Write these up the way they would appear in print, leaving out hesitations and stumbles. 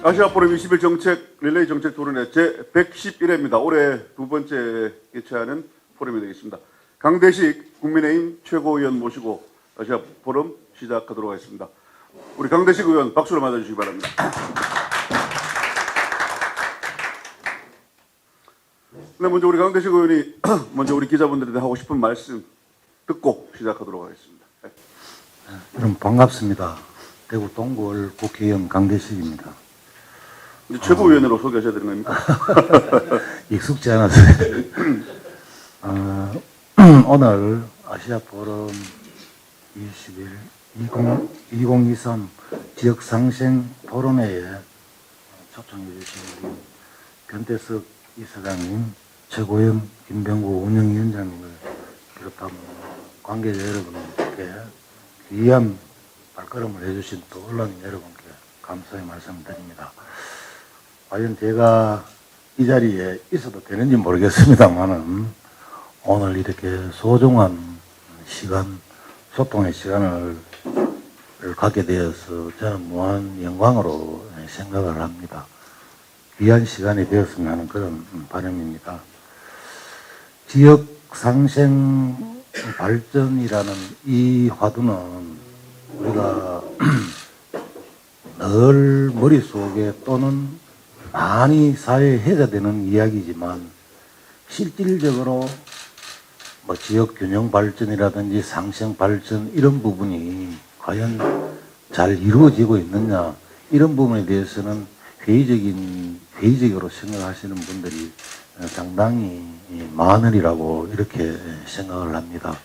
아시아 포럼 21 정책 릴레이 정책 토론회 제 111회입니다. 올해 두 번째 개최하는 포럼이 되겠습니다. 강대식 국민의힘 최고위원 모시고 아시아 포럼 시작하도록 하겠습니다. 우리 강대식 의원 박수로 맞아주시기 바랍니다. 네, 먼저 우리 강대식 의원이 먼저 우리 기자분들한테 하고 싶은 말씀 듣고 시작하도록 하겠습니다. 네. 여러분 반갑습니다. 대구 동구을 국회의원 강대식입니다. 이제 최고위원으로 소개하셔야 되는 겁니까? 익숙지 않아서 오늘 아시아 포럼 2023 지역상생 토론회에 초청해 주신 우리 변태석 이사장님, 최고위원 김병구 운영위원장님을 비롯한 관계자 여러분께 귀한 발걸음을 해주신 또 언론인 여러분께 감사의 말씀드립니다. 과연 제가 이 자리에 있어도 되는지 모르겠습니다만은 오늘 이렇게 소중한 시간, 소통의 시간을 갖게 되어서 저는 무한 영광으로 생각을 합니다. 귀한 시간이 되었으면 하는 그런 바람입니다. 지역 상생 발전이라는 이 화두는 우리가 늘 머릿속에 또는 많이 사회에 회자되는 이야기지만 실질적으로 뭐 지역 균형 발전이라든지 상생 발전 이런 부분이 과연 잘 이루어지고 있느냐 이런 부분에 대해서는 회의적으로 생각하시는 분들이 상당히 많으리라고 이렇게 생각을 합니다.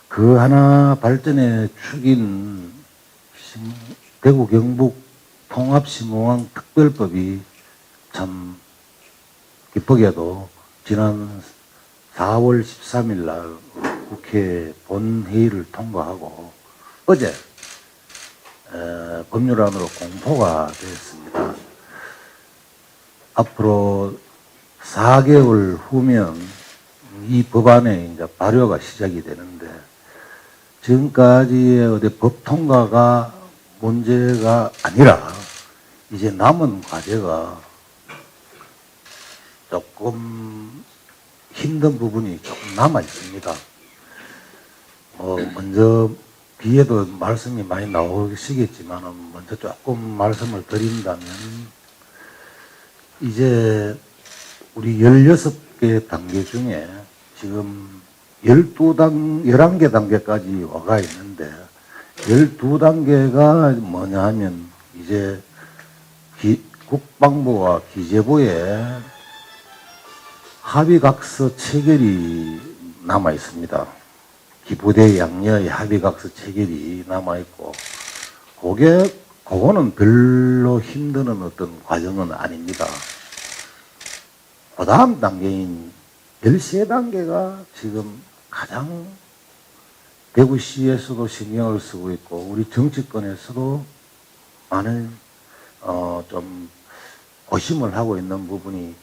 그 하나 발전의 축인 대구 경북 통합신공항 특별법이 참 기쁘게도 지난 4월 13일 날 국회 본회의를 통과하고 어제 법률안으로 공포가 되었습니다. 앞으로 4개월 후면 이 법안의 이제 발효가 시작이 되는데 지금까지의 어디 법 통과가 문제가 아니라 이제 남은 과제가 조금 힘든 부분이 조금 남아 있습니다. 먼저 뒤에도 말씀이 많이 나오시겠지만 먼저 조금 말씀을 드린다면 이제 우리 16개 단계 중에 지금 11개 단계까지 와가 있는데 12단계가 뭐냐 하면 이제 국방부와 기재부의 합의각서 체결이 남아 있습니다. 기부대 양녀의 합의각서 체결이 남아 있고 그거는 별로 힘든 어떤 과정은 아닙니다. 그 다음 단계인 13단계가 지금 가장 대구시에서도 신경을 쓰고 있고 우리 정치권에서도 많은 좀 고심을 하고 있는 부분이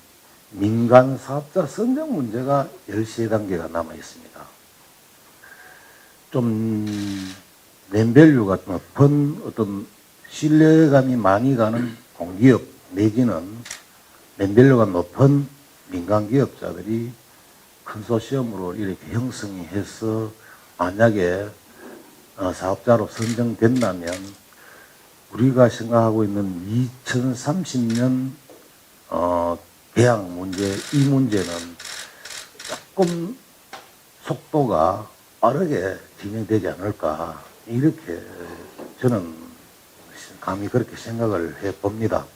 민간 사업자 선정 문제가 13단계가 남아 있습니다. 좀 낸밸류가 높은 어떤 신뢰감이 많이 가는 공기업 내지는 낸밸류가 높은 민간 기업자들이 컨소시엄으로 이렇게 형성이 해서 만약에 사업자로 선정된다면 우리가 생각하고 있는 2030년 대학 문제, 이 문제는 조금 속도가 빠르게 진행되지 않을까 이렇게 저는 감히 그렇게 생각을 해봅니다.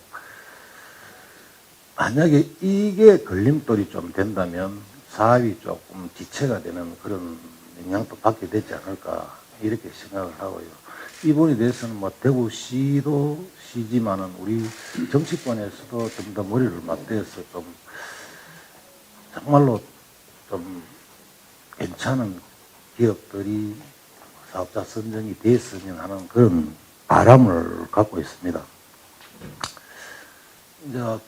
만약에 이게 걸림돌이 좀 된다면 사업이 조금 지체가 되는 그런 영향도 받게 되지 않을까 이렇게 생각을 하고요. 이 부분에 대해서는 뭐 대구시도 시지만은 우리 정치권에서도 좀 더 머리를 맞대서 좀 정말로 좀 괜찮은 기업들이 사업자 선정이 됐으면 하는 그런 바람을 갖고 있습니다. 이제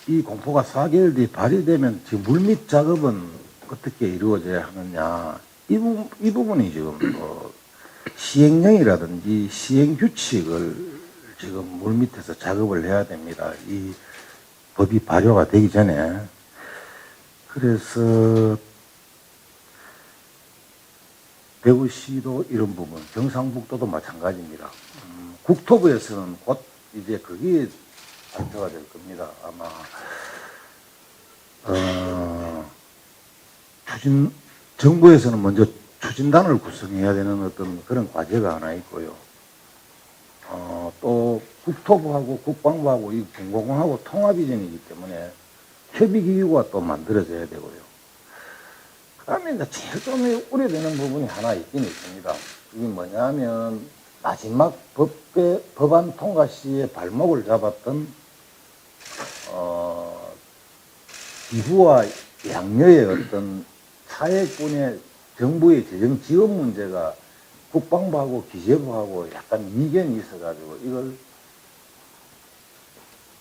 이 공포가 4개월 뒤에 발휘되면 지금 물밑 작업은 어떻게 이루어져야 하느냐 이 부분이 지금 시행령이라든지 시행규칙을 지금 물밑에서 작업을 해야 됩니다. 이 법이 발효가 되기 전에. 그래서 대구시도 이런 부분, 경상북도도 마찬가지입니다. 국토부에서는 곧 이제 그게 발표가 될 겁니다. 아마 정부에서는 먼저 추진단을 구성해야 되는 어떤 그런 과제가 하나 있고요. 또 국토부하고 국방부하고 이 공공하고 통합이전이기 때문에 협의기구가 또 만들어져야 되고요. 그 다음에 이제 제일 좀 우려되는 부분이 하나 있긴 있습니다. 이게 뭐냐 하면 마지막 법안 통과 시에 발목을 잡았던 기부와 양녀의 어떤 차액분의 정부의 재정 지원 문제가 국방부하고 기재부하고 약간 이견이 있어가지고 이걸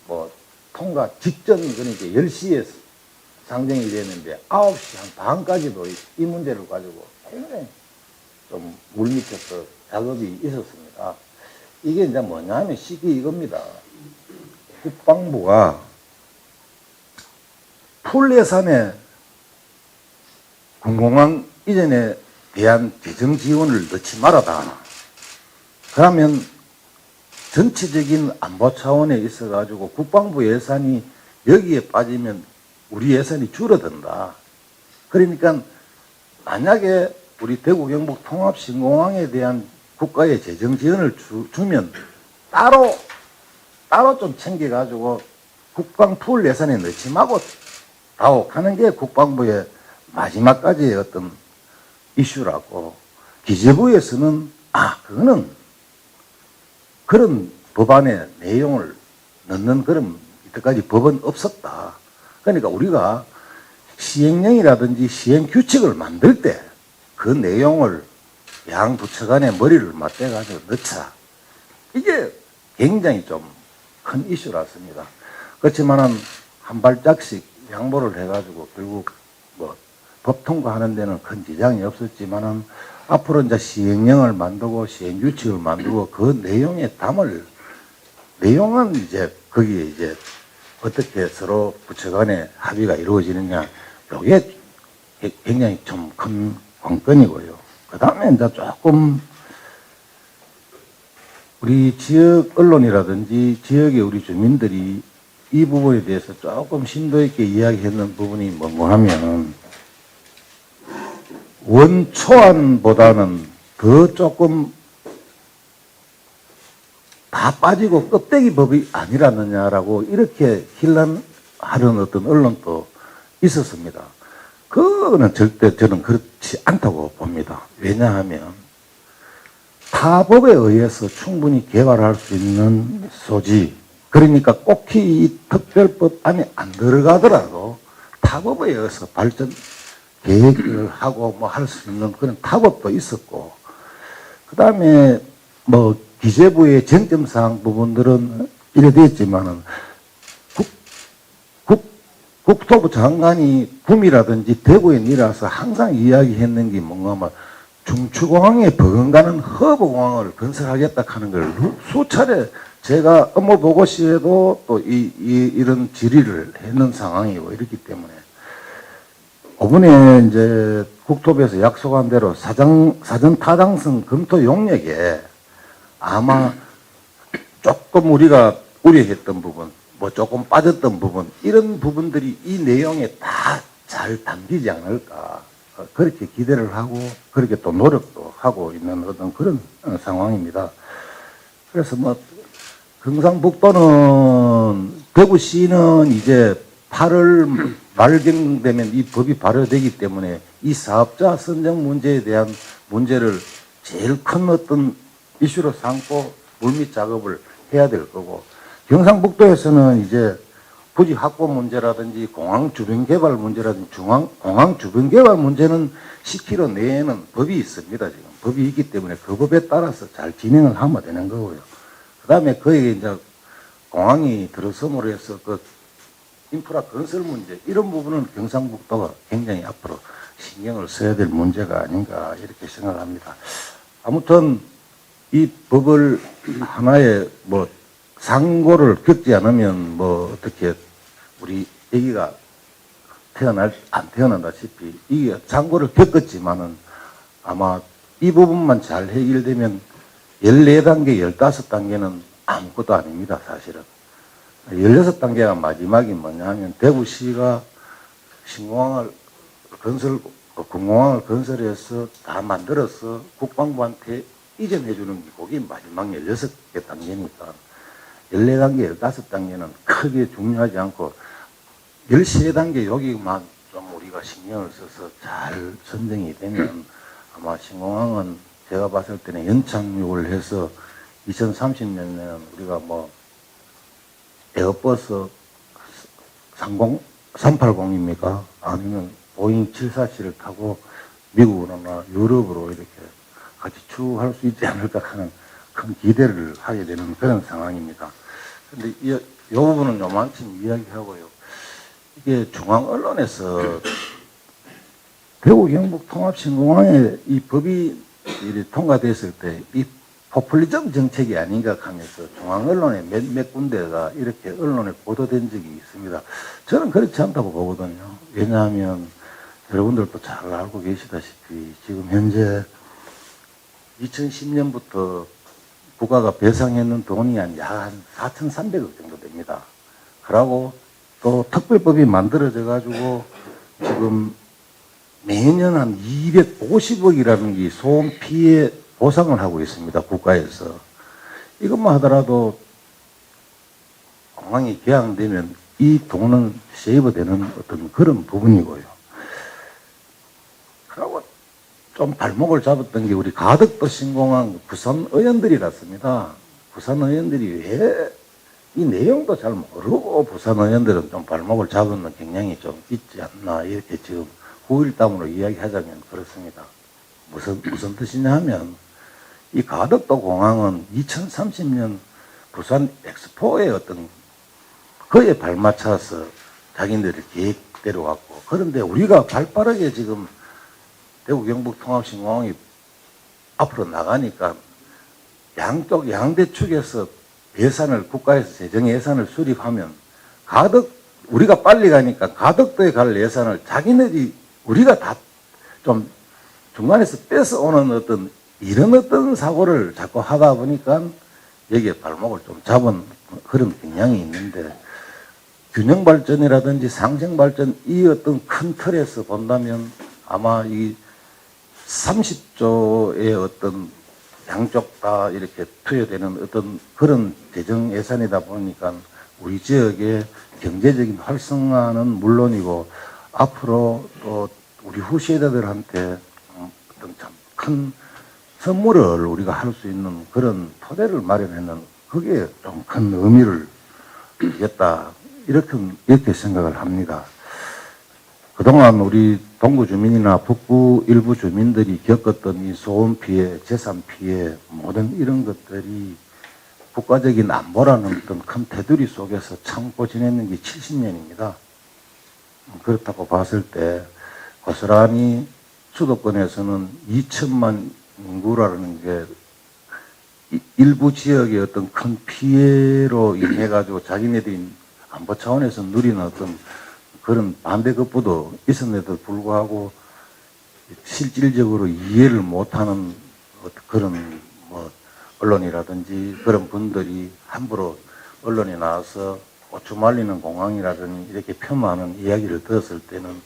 뭐 통과 직전 그러니까 10시에 상정이 됐는데 9시 한 반까지도 이 문제를 가지고 굉장히 좀 물밑에서 작업이 있었습니다. 이게 이제 뭐냐 하면 시기 이겁니다. 국방부가 풀 예산에 군공항 이전에 대한 재정 지원을 넣지 말아다. 그러면 전체적인 안보 차원에 있어가지고 국방부 예산이 여기에 빠지면 우리 예산이 줄어든다. 그러니까 만약에 우리 대구 경북 통합 신공항에 대한 국가의 재정 지원을 주면 따로 좀 챙겨가지고 국방 풀 예산에 넣지 말고 하는 게 국방부의 마지막까지의 어떤 이슈라고. 기재부에서는 그거는 그런 법안의 내용을 넣는 그런 이때까지 법은 없었다. 그러니까 우리가 시행령이라든지 시행규칙을 만들 때 그 내용을 양 부처 간에 머리를 맞대가지고 넣자. 이게 굉장히 좀 큰 이슈였습니다. 그렇지만은 한 발짝씩 양보를 해가지고 결국 뭐 법 통과하는 데는 큰 지장이 없었지만은 앞으로 이제 시행령을 만들고 시행규칙을 만들고 그 내용에 내용은 이제 거기에 이제 어떻게 서로 부처 간에 합의가 이루어지느냐, 요게 굉장히 좀 큰 관건이고요. 그 다음에 이제 조금 우리 지역 언론이라든지 지역의 우리 주민들이 이 부분에 대해서 조금 심도 있게 이야기했는 부분이 뭔가 하면 원초안보다는 더 조금 다 빠지고 껍데기 법이 아니라느냐라고 이렇게 힐난하는 어떤 언론도 있었습니다. 그거는 절대 저는 그렇지 않다고 봅니다. 왜냐하면 타법에 의해서 충분히 개발할 수 있는 소지, 그러니까 꼭히 이 특별법 안에 안 들어가더라도 타법에 의해서 발전 계획을 하고 뭐 할 수 있는 그런 타법도 있었고, 그 다음에 뭐 기재부의 쟁점사항 부분들은 이래 됐지만은 국토부 장관이 구미라든지 대구에 내려와서 항상 이야기했는 게 뭔가 하면 중추공항에 버금가는 허브공항을 건설하겠다 하는 걸 수차례 제가 업무 보고시에도 또 이런 질의를 했는 상황이고 이렇기 때문에 이번에 이제 국토부에서 약속한 대로 사전 타당성 검토 용역에 아마 조금 우리가 우려했던 부분, 뭐 조금 빠졌던 부분, 이런 부분들이 이 내용에 다 잘 담기지 않을까. 그렇게 기대를 하고, 그렇게 또 노력도 하고 있는 어떤 그런 상황입니다. 그래서 뭐, 경상북도는, 대구시는 이제 8월 말경 되면 이 법이 발효되기 때문에 이 사업자 선정 문제에 대한 문제를 제일 큰 어떤 이슈로 삼고 물밑 작업을 해야 될 거고, 경상북도에서는 이제 부지 확보 문제라든지 공항 주변 개발 문제라든지 공항 주변 개발 문제는 10km 내에는 법이 있습니다. 지금 법이 있기 때문에 그 법에 따라서 잘 진행을 하면 되는 거고요. 그 다음에 거기에 이제 공항이 들어섬으로 해서 그 인프라 건설 문제, 이런 부분은 경상북도가 굉장히 앞으로 신경을 써야 될 문제가 아닌가 이렇게 생각합니다. 아무튼 이 법을 하나의 뭐 상고를 겪지 않으면 뭐 어떻게 우리 애기가 안 태어난다시피 이게 상고를 겪었지만은 아마 이 부분만 잘 해결되면 14단계, 15단계는 아무것도 아닙니다, 사실은. 16단계가 마지막이 뭐냐 하면 대구시가 군공항을 건설해서 다 만들어서 국방부한테 이전해주는 게 그게 마지막 16개 단계니까 14단계, 15단계는 크게 중요하지 않고 13단계 여기만 좀 우리가 신경을 써서 잘 선정이 되면 아마 신공항은 제가 봤을 때는 연착륙을 해서 2030년에는 우리가 뭐 에어버스 380입니까? 아니면 보잉 747을 타고 미국으로나 유럽으로 이렇게 같이 추할 수 있지 않을까 하는 큰 기대를 하게 되는 그런 상황입니다. 근데 이 부분은 요만큼 이야기하고요. 이게 중앙 언론에서 대구 경북 통합신공항에 이 법이 통과됐을 때 이 포퓰리즘 정책이 아닌가 하면서 중앙 언론에 몇몇 군데가 이렇게 언론에 보도된 적이 있습니다. 저는 그렇지 않다고 보거든요. 왜냐하면 여러분들도 잘 알고 계시다시피 지금 현재 2010년부터 국가가 배상했는 돈이 한 4,300억 정도 됩니다. 그러고 또 특별법이 만들어져 가지고 지금 매년 한 250억이라는 게 소음 피해 보상을 하고 있습니다. 국가에서. 이것만 하더라도 공항이 개항되면 이 돈은 세이브되는 어떤 그런 부분이고요. 그리고 좀 발목을 잡았던 게 우리 가덕도 신공항 부산 의원들이랐습니다. 부산 의원들이 왜 이 내용도 잘 모르고 부산 의원들은 좀 발목을 잡는 경향이 좀 있지 않나 이렇게 지금 후일담으로 이야기하자면 그렇습니다. 무슨 뜻이냐 하면 이 가덕도 공항은 2030년 부산 엑스포의 어떤 그에 발맞춰서 자기네들의 계획대로 왔고 그런데 우리가 발빠르게 지금 대구 경북 통합신공항이 앞으로 나가니까 양쪽 양대 축에서 예산을 국가에서 재정 예산을 수립하면 우리가 빨리 가니까 가덕도에 갈 예산을 자기네들이 우리가 다 좀 중간에서 뺏어오는 어떤 이런 어떤 사고를 자꾸 하다 보니까 여기에 발목을 좀 잡은 그런 경향이 있는데 균형 발전이라든지 상생 발전 이 어떤 큰 틀에서 본다면 아마 이 30조의 어떤 양쪽 다 이렇게 투여되는 어떤 그런 재정 예산이다 보니까 우리 지역의 경제적인 활성화는 물론이고 앞으로 또 우리 후세대들한테 어떤 참 큰 선물을 우리가 할 수 있는 그런 토대를 마련하는 그게 좀 큰 의미를 주겠다 이렇게 생각을 합니다. 그동안 우리 동구 주민이나 북구 일부 주민들이 겪었던 이 소음 피해, 재산 피해, 모든 이런 것들이 국가적인 안보라는 어떤 큰 테두리 속에서 참고 지냈는 게 70년입니다. 그렇다고 봤을 때 고스란히 수도권에서는 2천만 인구라는 게 일부 지역의 어떤 큰 피해로 인해 가지고 자기네들이 안보 차원에서 누리는 어떤 그런 반대급부도 있었는데도 불구하고 실질적으로 이해를 못하는 그런 뭐 언론이라든지 그런 분들이 함부로 언론에 나와서 고추 말리는 공항이라든지 이렇게 폄하하는 이야기를 들었을 때는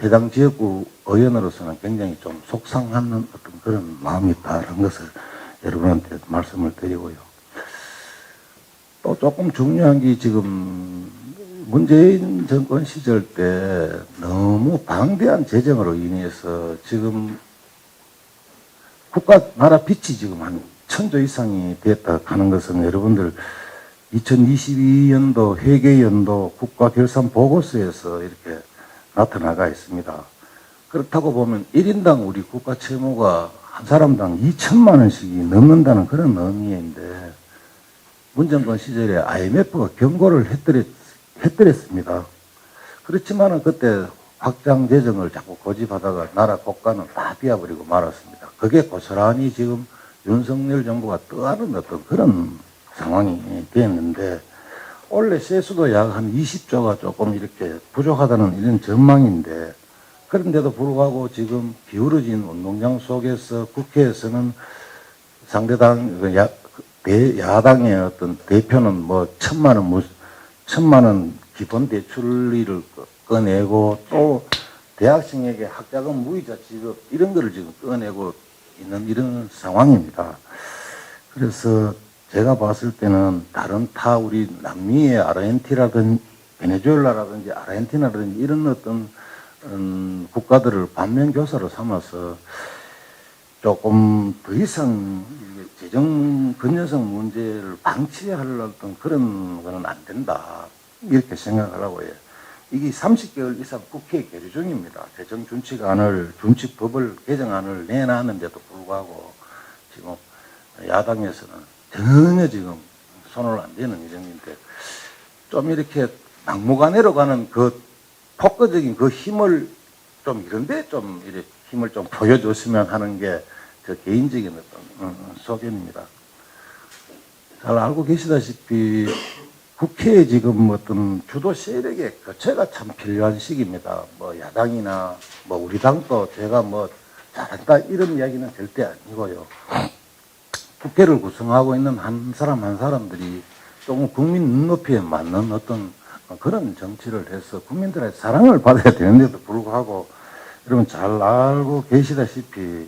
해당 지역구 의원으로서는 굉장히 좀 속상한 어떤 그런 마음이 있다는 것을 여러분한테 말씀을 드리고요. 또 조금 중요한 게 지금 문재인 정권 시절 때 너무 방대한 재정으로 인해서 지금 나라 빚이 지금 한 1,000조 이상이 됐다 하는 것은 여러분들 2022년도 회계연도 국가결산보고서에서 이렇게 나타나가 있습니다. 그렇다고 보면 1인당 우리 국가 채무가 한 사람당 2천만 원씩이 넘는다는 그런 의미인데 문정권 시절에 IMF가 경고를 했더랬습니다. 그렇지만은 그때 확장 재정을 자꾸 고집하다가 나라 국가는 다 비워버리고 말았습니다. 그게 고스란히 지금 윤석열 정부가 떠안은 어떤 그런 상황이 됐는데 원래 세수도 약 한 20조가 조금 이렇게 부족하다는 이런 전망인데 그런데도 불구하고 지금 기울어진 운동장 속에서 국회에서는 상대당 야당의 어떤 대표는 뭐 1,000만 원 기본 대출을 꺼내고 또 대학생에게 학자금 무이자 지급 이런 거를 지금 꺼내고 있는 이런 상황입니다. 그래서 제가 봤을 때는 다른 우리 남미의 아르헨티나라든지 베네수엘라라든지 아르헨티나라든지 이런 어떤 국가들을 반면교사로 삼아서 조금 더 이상 재정 건전성 문제를 방치하려는 그런 거는 안 된다. 이렇게 생각하라고 해요. 이게 30개월 이상 국회 계류 중입니다. 준칙법을 개정안을 내놨는데도 불구하고 지금 야당에서는 전혀 지금 손을 안 대는 예정인데 좀 이렇게 막무가내로 가는 그 폭거적인 그 힘을 좀 이런데 좀 이렇게 힘을 좀 보여줬으면 하는 게 저 개인적인 어떤 소견입니다. 잘 알고 계시다시피 국회에 지금 어떤 주도 세력의 교체가 참 필요한 시기입니다. 뭐 야당이나 뭐 우리 당도 제가 뭐 잘한다 이런 이야기는 절대 아니고요. 국회를 구성하고 있는 한 사람 한 사람들이 조금 국민 눈높이에 맞는 어떤 그런 정치를 해서 국민들의 사랑을 받아야 되는데도 불구하고 여러분 잘 알고 계시다시피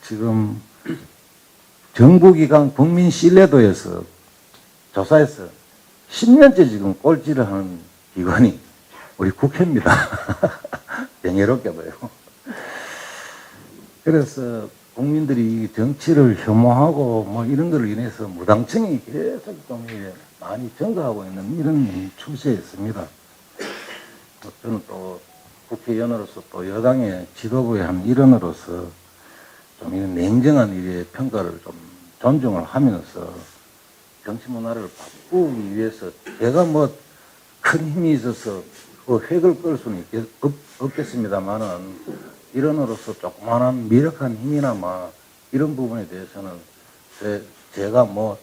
지금 정부기관 국민 신뢰도에서 조사에서 10년째 지금 꼴찌를 하는 기관이 우리 국회입니다. 영예롭게도요. 그래서 국민들이 정치를 혐오하고 뭐 이런 걸로 인해서 무당층이 계속 좀 많이 증가하고 있는 이런 추세에 있습니다. 저는 또 국회의원으로서 또 여당의 지도부의 한 일원으로서 좀 이런 냉정한 일의 평가를 좀 존중을 하면서 정치 문화를 바꾸기 위해서 제가 뭐 큰 힘이 있어서 그 획을 끌 수는 없겠습니다만은 일원으로서 조그마한 미력한 힘이나마 이런 부분에 대해서는 제가 뭐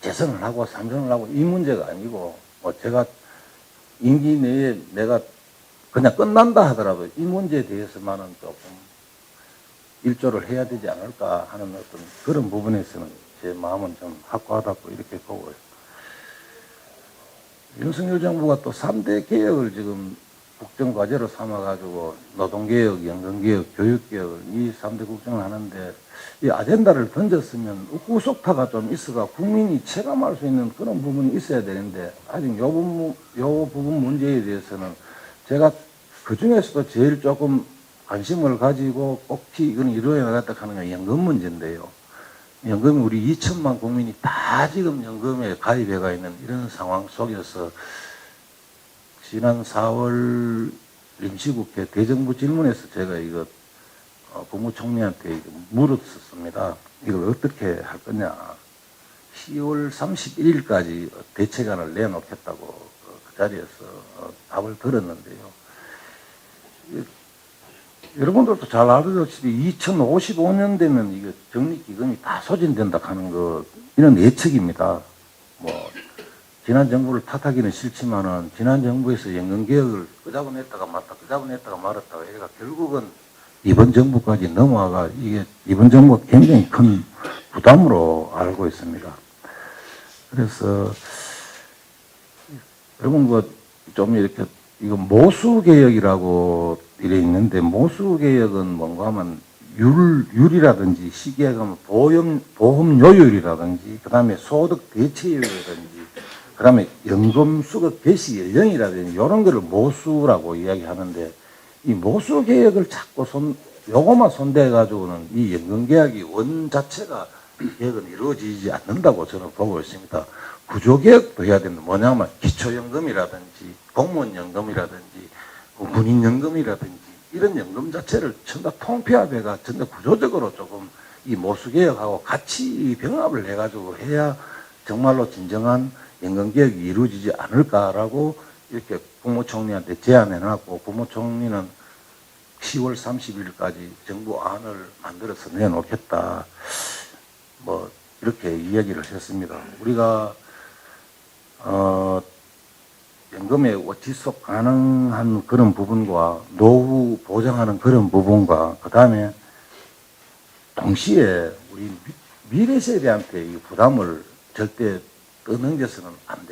재선을 하고 삼선을 하고 이 문제가 아니고 뭐 제가 임기 내에 내가 그냥 끝난다 하더라도 이 문제에 대해서만은 조금 일조를 해야 되지 않을까 하는 어떤 그런 부분에서는 제 마음은 좀 확고하다고 이렇게 보고요. 윤석열 정부가 또 3대 개혁을 지금 국정과제로 삼아가지고 노동개혁, 연금개혁, 교육개혁을 이 3대 국정을 하는데 이 아젠다를 던졌으면 후속타가 좀 있어가 국민이 체감할 수 있는 그런 부분이 있어야 되는데 아직 요 부분 문제에 대해서는 제가 그 중에서도 제일 조금 관심을 가지고 꼭히 이건 이루어야 나갔다 하는 게 연금 문제인데요. 연금이 우리 2천만 국민이 다 지금 연금에 가입해 가 있는 이런 상황 속에서 지난 4월 임시국회 대정부 질문에서 제가 이거 국무총리한테 물었었습니다. 이걸 어떻게 할 거냐. 10월 31일까지 대책안을 내놓겠다고 그 자리에서 답을 들었는데요. 여러분들도 잘 알다시피 2055년 되면 이거 적립기금이 다 소진된다 하는 거 이런 예측입니다. 뭐 지난 정부를 탓하기는 싫지만은 지난 정부에서 연금개혁을 끄자고 냈다가 말았다가 얘가 결국은 이번 정부까지 넘어와가 이게 이번 정부가 굉장히 큰 부담으로 알고 있습니다. 그래서 여러분 좀 이렇게 이거 모수개혁이라고 이래 있는데 모수개혁은 뭔가 하면 율이라든지 시기에 가면 보험료율이라든지 그 다음에 소득 대체율이라든지 그 다음에 연금 수급 개시 연령이라든지 이런 거를 모수라고 이야기하는데 이 모수개혁을 자꾸 요거만 손대가지고는 이 연금개혁이 원 자체가 개혁은 이루어지지 않는다고 저는 보고 있습니다. 구조개혁도 해야 되는데 뭐냐면 기초연금이라든지 공무원연금이라든지 군인연금이라든지 이런 연금 자체를 전부 다 통폐합해가 전부 구조적으로 조금 이 모수개혁하고 같이 병합을 해가지고 해야 정말로 진정한 연금개혁이 이루어지지 않을까라고 이렇게 국무총리한테 제안해놨고 국무총리는 10월 30일까지 정부 안을 만들어서 내놓겠다. 뭐 이렇게 이야기를 했습니다. 우리가 연금의 지속 가능한 그런 부분과 노후 보장하는 그런 부분과 그 다음에 동시에 우리 미래 세대한테 이 부담을 절대 떠넘겨서는 안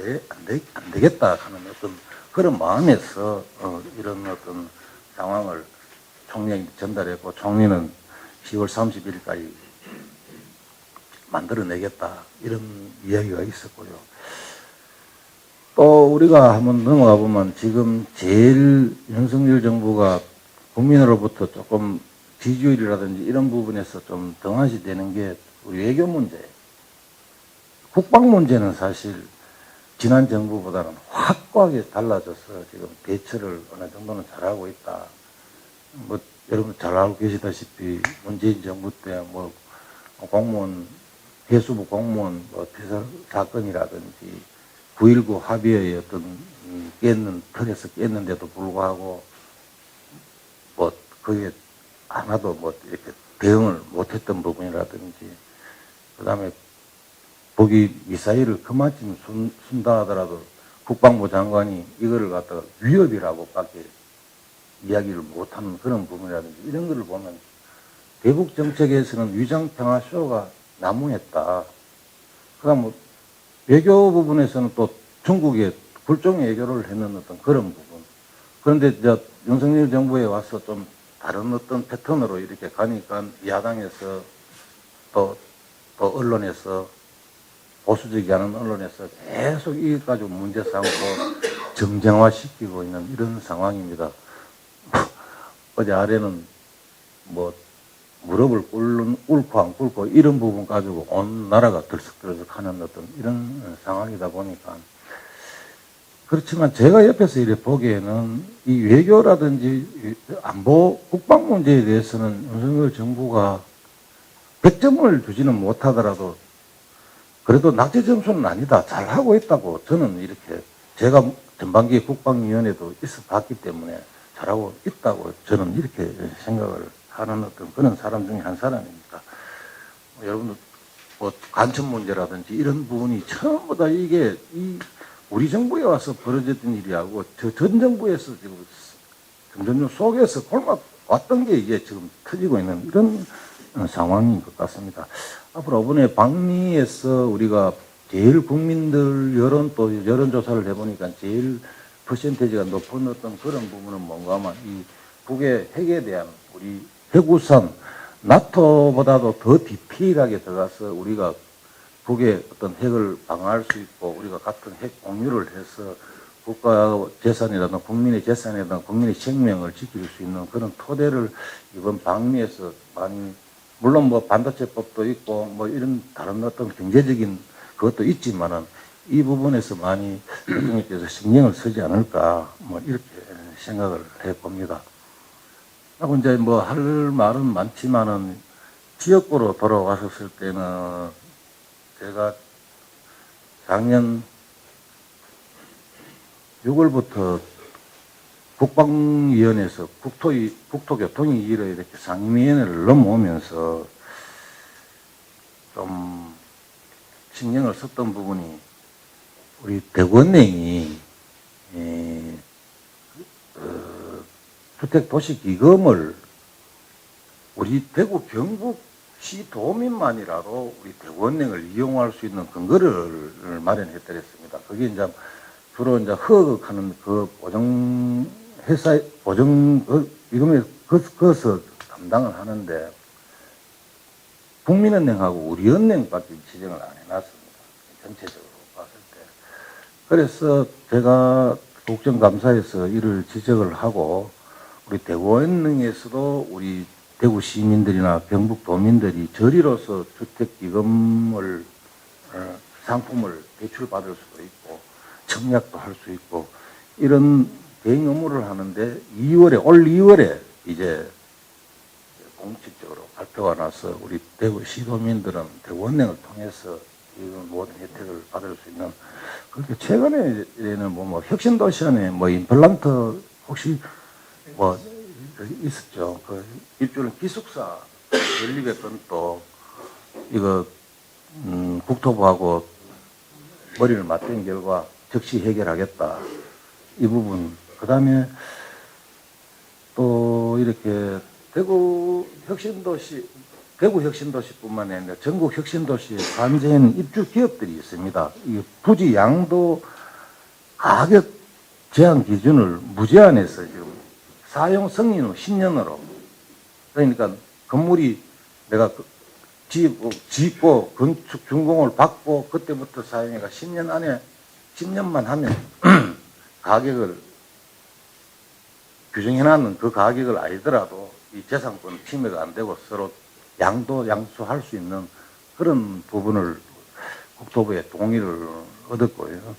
되겠다 하는 어떤 그런 마음에서 이런 어떤 상황을 총리에게 전달했고, 총리는 10월 30일까지 만들어내겠다 이런 이야기가 있었고요. 또 우리가 한번 넘어가 보면 지금 제일 윤석열 정부가 국민으로부터 조금 지지율이라든지 이런 부분에서 좀 등한시되는 게 우리 외교 문제. 국방 문제는 사실 지난 정부보다는 확고하게 달라져서 지금 대처를 어느 정도는 잘하고 있다. 뭐 여러분 잘 알고 계시다시피 문재인 정부 때 뭐 공무원 해수부 공무원 뭐 퇴사 사건이라든지 9.19 합의의 어떤 틀에서 깼는데도 불구하고 뭐 그게 하나도 뭐 이렇게 대응을 못했던 부분이라든지, 그 다음에 북이 미사일을 그만큼 쏜다 하더라도 국방부 장관이 이거를 갖다가 위협이라고밖에 이야기를 못하는 그런 부분이라든지 이런 거를 보면 대북 정책에서는 위장평화쇼가 난무했다. 그 다음 뭐 외교 부분에서는 또 중국에 굴종의 외교를 했는 어떤 그런 부분. 그런데 이제 윤석열 정부에 와서 좀 다른 어떤 패턴으로 이렇게 가니까 야당에서 또 언론에서 보수적이 않은 언론에서 계속 이것 가지고 문제 삼고 정쟁화시키고 있는 이런 상황입니다. 어제 아래는 뭐 무릎을 꿇고 안 꿇고 이런 부분 가지고 온 나라가 들썩들썩하는 어떤 이런 상황이다 보니까, 그렇지만 제가 옆에서 이렇게 보기에는 이 외교라든지 안보 국방 문제에 대해서는 윤석열 정부가 100점을 주지는 못하더라도 그래도 낙제 점수는 아니다. 잘하고 있다고 저는 이렇게, 제가 전반기 국방위원회도 있어 봤기 때문에 잘하고 있다고 저는 이렇게 생각을 하는 어떤 그런 사람 중에 한 사람이니까, 여러분들 뭐 간첩 문제라든지 이런 부분이 전부 다 이게 우리 정부에 와서 벌어졌던 일이하고 전 정부에서 지금 점점 속에서 골막 왔던 게 이게 지금 터지고 있는 이런 상황인 것 같습니다. 앞으로 이번에 방미에서 우리가 제일 국민들 여론조사를 해보니까 제일 퍼센테이지가 높은 어떤 그런 부분은 뭔가 하면 이 북의 핵에 대한 우리 핵우산, 나토보다도 더 디테일하게 들어가서 우리가 북의 어떤 핵을 방어할 수 있고 우리가 같은 핵 공유를 해서 국가 재산이라든 국민의 재산이라든 국민의 생명을 지킬 수 있는 그런 토대를 이번 방미에서 많이, 물론 뭐 반도체법도 있고 뭐 이런 다른 어떤 경제적인 그것도 있지만은 이 부분에서 많이 대통령께서 신경을 쓰지 않을까 뭐 이렇게 생각을 해 봅니다. 하고 이제 뭐 할 말은 많지만은 지역구로 돌아왔었을 때는 제가 작년 6월부터 국방위원회에서 국토교통위로 이렇게 상임위원회를 넘어오면서 좀 신경을 썼던 부분이 우리 대구은행이 주택도시기금을 우리 대구 경북시 도민만이라도 우리 대구은행을 이용할 수 있는 근거를 마련해드렸습니다. 그게 이제 주로 이제 허가하는 그 이금에 그것을 담당을 하는데 국민은행하고 우리은행밖에 지정을 안 해놨습니다. 전체적으로 봤을 때. 그래서 제가 국정감사에서 이를 지적을 하고 우리 대구은행에서도 우리 대구 시민들이나 경북 도민들이 저리로서 주택기금을 상품을 대출받을 수도 있고 청약도 할 수 있고 이런 대행 업무를 하는데 올 2월에 이제 공식적으로 발표가 나서 우리 대구 시도민들은 대구은행을 통해서 이런 모든 혜택을 받을 수 있는, 그렇게 최근에는 뭐 혁신도시 안에 뭐 임플란트 혹시 뭐 있었죠. 그 입주는 기숙사 연립의 건도 이거 국토부하고 머리를 맞댄 결과 즉시 해결하겠다. 이 부분. 그 다음에 또 이렇게 대구 혁신도시뿐만 아니라 전국 혁신도시에 관제인 입주 기업들이 있습니다. 이 부지 양도 가격 제한 기준을 무제한해서 지금 사용 승인 후 10년으로. 그러니까 건물이 내가 짓고 건축 준공을 받고 그때부터 사용해가 10년 안에 10년만 하면 가격을 규정해놨는 그 가격을 알더라도 이 재산권 침해가 안 되고 서로 양수할 수 있는 그런 부분을 국토부의 동의를 얻었고요.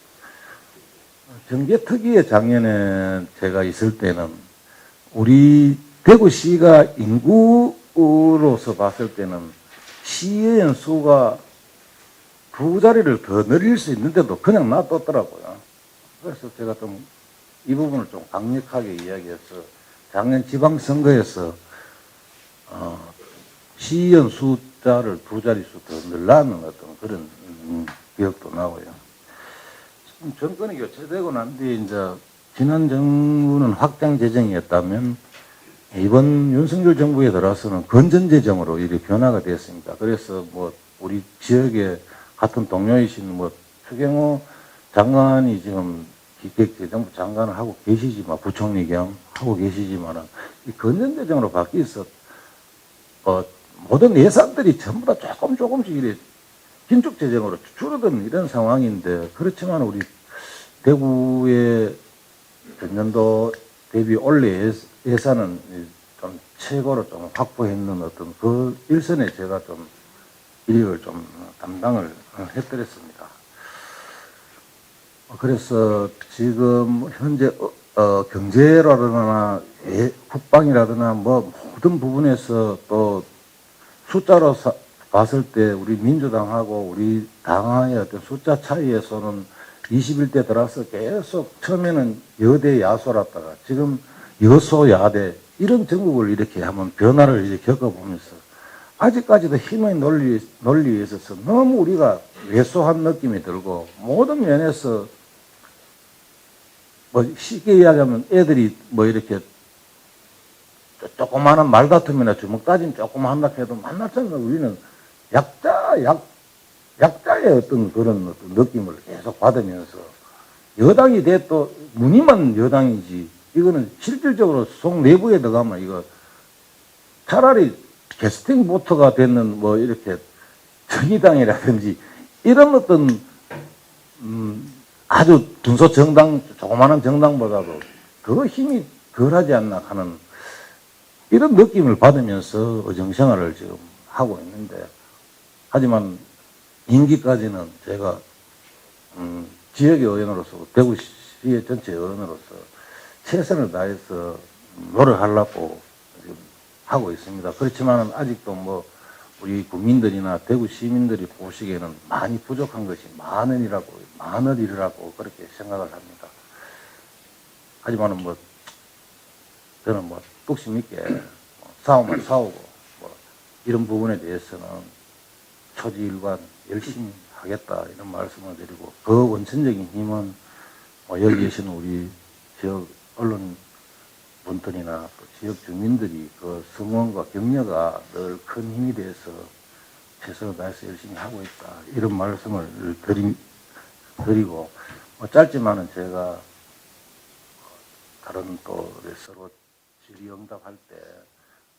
정계특위의 작년에 제가 있을 때는 우리 대구시가 인구로서 봤을 때는 시의원 수가 2자리를 더 늘릴 수 있는데도 그냥 놔뒀더라고요. 그래서 제가 좀 이 부분을 좀 강력하게 이야기해서 작년 지방선거에서 시의원 숫자를 2자릿수 더 늘라는 어떤 그런 기억도 나고요. 정권이 교체되고 난 뒤에 이제 지난 정부는 확장 재정이었다면 이번 윤석열 정부에 들어서는 건전 재정으로 이렇게 변화가 됐습니다. 그래서 뭐 우리 지역에 같은 동료이신 뭐 추경호 장관이 지금 기획재정부 장관을 하고 계시지만 부총리 겸 하고 계시지만은 이 건전 재정으로 바뀌어서 모든 예산들이 전부 다 조금씩 이래 긴축 재정으로 줄어드는 이런 상황인데 그렇지만 우리 대구의 전년도 대비 올해 예산은 좀 최고로 좀 확보했는 어떤 그 일선에 제가 좀 일을 좀 담당을 해드렸습니다. 그래서 지금 현재 경제라거나 국방이라거나 뭐 모든 부분에서 또 숫자로 봤을 때 우리 민주당하고 우리 당의 어떤 숫자 차이에서는 21대 들어서 계속 처음에는 여대 야소랐다가 지금 여소 야대 이런 전국을 이렇게 한번 변화를 이제 겪어보면서 아직까지도 힘의 논리에 있어서 너무 우리가 왜소한 느낌이 들고 모든 면에서 뭐 쉽게 이야기하면 애들이 뭐 이렇게 조그마한 말다툼이나 주먹 다짐 조금 한다 해도 만나처럼 우리는 약자의 어떤 그런 어떤 느낌을 계속 받으면서 여당이 돼도 무늬만 여당이지 이거는 실질적으로 속 내부에 들어가면 이거 차라리 캐스팅 보트가 되는 뭐 이렇게 정의당이라든지 이런 어떤 아주 둔소 정당 조그마한 정당보다도 더 힘이 덜하지 않나 하는 이런 느낌을 받으면서 의정생활을 지금 하고 있는데 하지만 임기까지는 제가 지역의 의원으로서 대구시의 전체 의원으로서 최선을 다해서 노력하려고 지금 하고 있습니다. 그렇지만 아직도 뭐 우리 국민들이나 대구 시민들이 보시기에는 많이 부족한 것이 많은 일이라고 그렇게 생각을 합니다. 하지만은 뭐 저는 뭐 뚝심 있게 싸우면 싸우고 뭐 이런 부분에 대해서는 초지일관 열심히 하겠다 이런 말씀을 드리고 그 원천적인 힘은 뭐 여기 계신 우리 지역 언론 분들이나 또 지역 주민들이 그 성원과 격려가 늘 큰 힘이 돼서 최선을 다해서 열심히 하고 있다 이런 말씀을 드리고 뭐 짧지만은 제가 다른 또 서로 질의응답할 때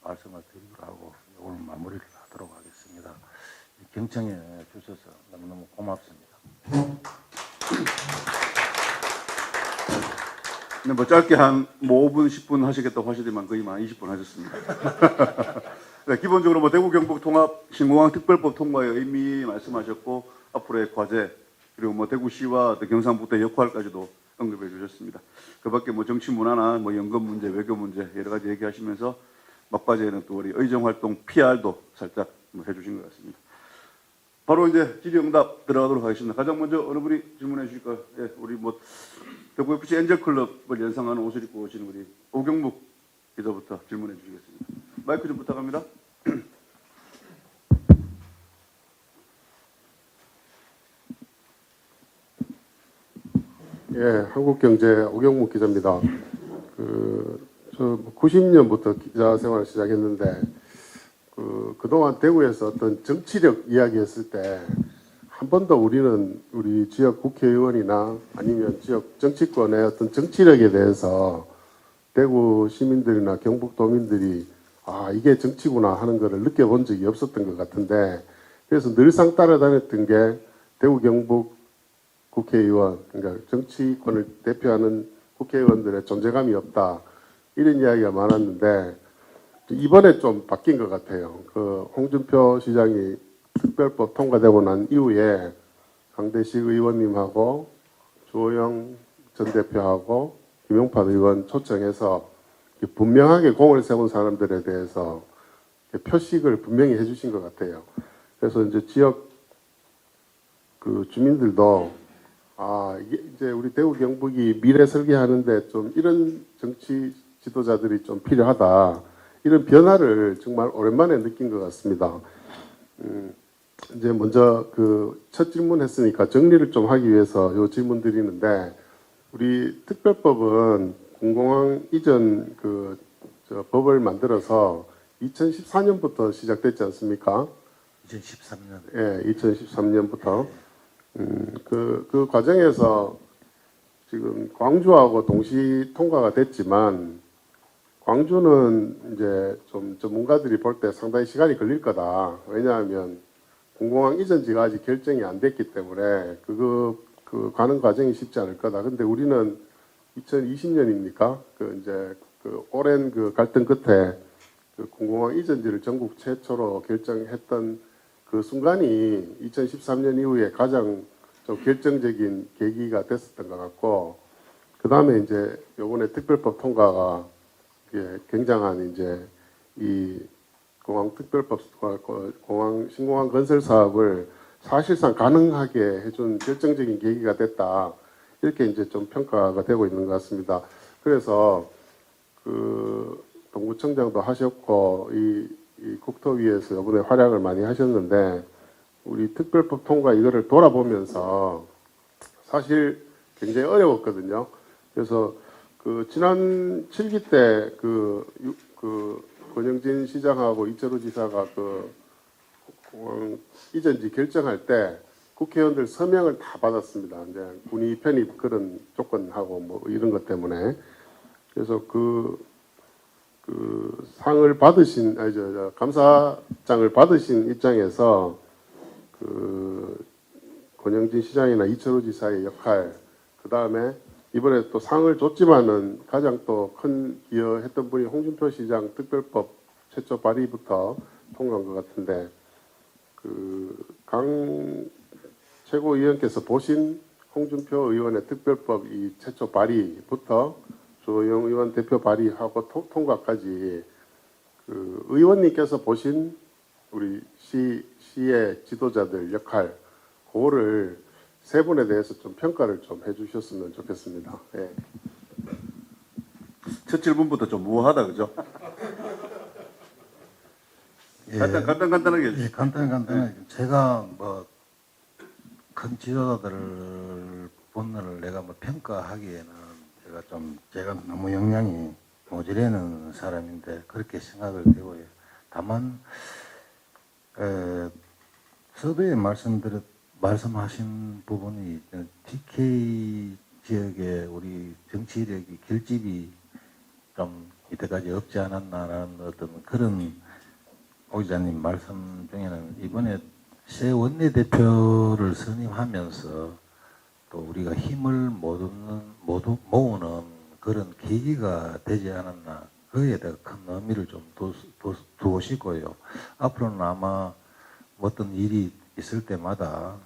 말씀을 드리기로 하고 오늘 마무리를 하도록 하겠습니다. 경청해 주셔서 너무너무 고맙습니다. 네, 뭐 짧게 한 5분, 10분 하시겠다고 하시더만 거의 한 20분 하셨습니다. 네, 기본적으로 뭐 대구 경북 통합 신공항 특별법 통과의 의미 말씀하셨고 앞으로의 과제 그리고 뭐 대구시와 경상북도의 역할까지도 언급해 주셨습니다. 그밖에 뭐 정치 문화나 뭐 연금 문제, 외교 문제 여러 가지 얘기하시면서 막바지에는 또 우리 의정 활동 PR도 살짝 해주신 것 같습니다. 바로 이제 질의응답 들어가도록 하겠습니다. 가장 먼저 어느 분이 질문해 주실까요? 예, 우리 뭐 대구FC 엔젤클럽을 연상하는 옷을 입고 오신 우리 오경묵 기자부터 질문해 주시겠습니다. 마이크 좀 부탁합니다. 예, 한국경제 오경묵 기자입니다. 저 90년부터 기자 생활을 시작했는데, 그동안 대구에서 어떤 정치력 이야기했을 때, 한 번도 우리는 우리 지역 국회의원이나 아니면 지역 정치권의 어떤 정치력에 대해서 대구 시민들이나 경북도민들이 아, 이게 정치구나 하는 것을 느껴본 적이 없었던 것 같은데, 그래서 늘상 따라다녔던 게 대구 경북 국회의원, 그러니까 정치권을 대표하는 국회의원들의 존재감이 없다. 이런 이야기가 많았는데, 이번에 좀 바뀐 것 같아요. 홍준표 시장이 특별법 통과되고 난 이후에 강대식 의원님하고 주호영 전 대표하고 김용판 의원 초청해서 분명하게 공을 세운 사람들에 대해서 표식을 분명히 해주신 것 같아요. 그래서 이제 지역 주민들도 아, 이제 우리 대구 경북이 미래 설계하는데 좀 이런 정치 지도자들이 좀 필요하다. 이런 변화를 정말 오랜만에 느낀 것 같습니다. 이제 먼저 첫 질문 했으니까 정리를 좀 하기 위해서 이 질문 드리는데, 우리 특별법은 공공항 이전 법을 만들어서 2014년부터 시작됐지 않습니까? 2013년. 예, 2013년부터. 그 과정에서 지금 광주하고 동시 통과가 됐지만, 광주는 이제 좀 전문가들이 볼 때 상당히 시간이 걸릴 거다. 왜냐하면 공공항 이전지가 아직 결정이 안 됐기 때문에 그 가는 과정이 쉽지 않을 거다. 근데 우리는 2020년입니까? 이제 오랜 갈등 끝에 공공항 이전지를 전국 최초로 결정했던 그 순간이 2013년 이후에 가장 좀 결정적인 계기가 됐었던 것 같고, 그 다음에 이제 요번에 특별법 통과가 굉장한 이제 이 공항 특별법 공항 신공항 건설 사업을 사실상 가능하게 해준 결정적인 계기가 됐다. 이렇게 이제 좀 평가가 되고 있는 것 같습니다. 그래서 동구청장도 하셨고 이 국토위에서 이번에 활약을 많이 하셨는데, 우리 특별법 통과 이거를 돌아보면서 사실 굉장히 어려웠거든요. 그래서 지난 7기 때 권영진 시장하고 이철우 지사가 공항 이전지 결정할 때 국회의원들 서명을 다 받았습니다. 이제 군의 편입 그런 조건하고 뭐 이런 것 때문에. 그래서 상을 받으신, 감사장을 받으신 입장에서 권영진 시장이나 이철우 지사의 역할, 그 다음에 이번에 또 상을 줬지만은 가장 또 큰 기여했던 분이 홍준표 시장 특별법 최초 발의부터 통과한 것 같은데, 강 최고위원께서 보신 홍준표 의원의 특별법 이 최초 발의부터 조영 의원 대표 발의하고 통과까지 의원님께서 보신 우리 시의 지도자들 역할, 그거를 세 분에 대해서 좀 평가를 좀 해주셨으면 좋겠습니다. 예. 첫 질문부터 좀 무모하다, 그죠? 예, 간단하게 해주세요. 예, 간단하게. 제가 큰 지도자들 본론을 내가 평가하기에는 제가 너무 역량이 모자라는 사람인데 그렇게 생각을 되고요. 다만 서두에 말씀하신 부분이 TK 지역의 우리 정치력이 결집이 좀 이때까지 없지 않았나라는 어떤 그런 오 기자님 말씀 중에는 이번에 새 원내대표를 선임하면서 또 우리가 힘을 모으는 그런 계기가 되지 않았나, 그에 대해 큰 의미를 좀 두시고요. 앞으로는 아마 어떤 일이 있을 때마다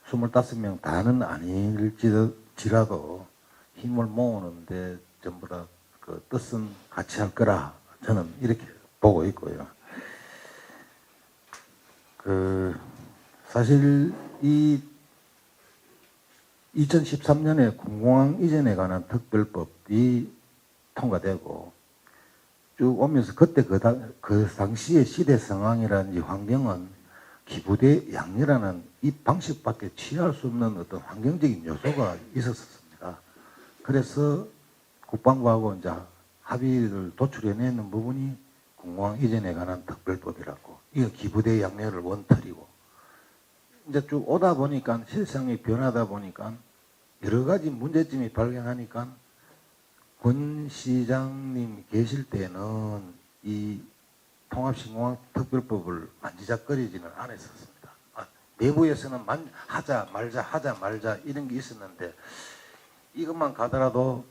25명 다는 아닐지라도 힘을 모으는데 전부 다 그 뜻은 같이 할 거라 저는 이렇게 보고 있고요. 사실 이 2013년에 공공항 이전에 관한 특별법이 통과되고 쭉 오면서 그때 그 당시의 시대 상황이라든지 환경은 기부대 양녀라는 이 방식밖에 취할 수 없는 어떤 환경적인 요소가 있었습니다. 그래서 국방부하고 이제 합의를 도출해내는 부분이 공공항 이전에 관한 특별법이라고, 이거 기부대 양녀를 원털이고, 이제 쭉 오다 보니까 세상이 변하다 보니까 여러 가지 문제점이 발견하니까 권 시장님 계실 때는 이 통합신공항 특별법을 만지작거리지는 않았었습니다. 내부에서는 하자 말자 이런 게 있었는데, 이것만 가더라도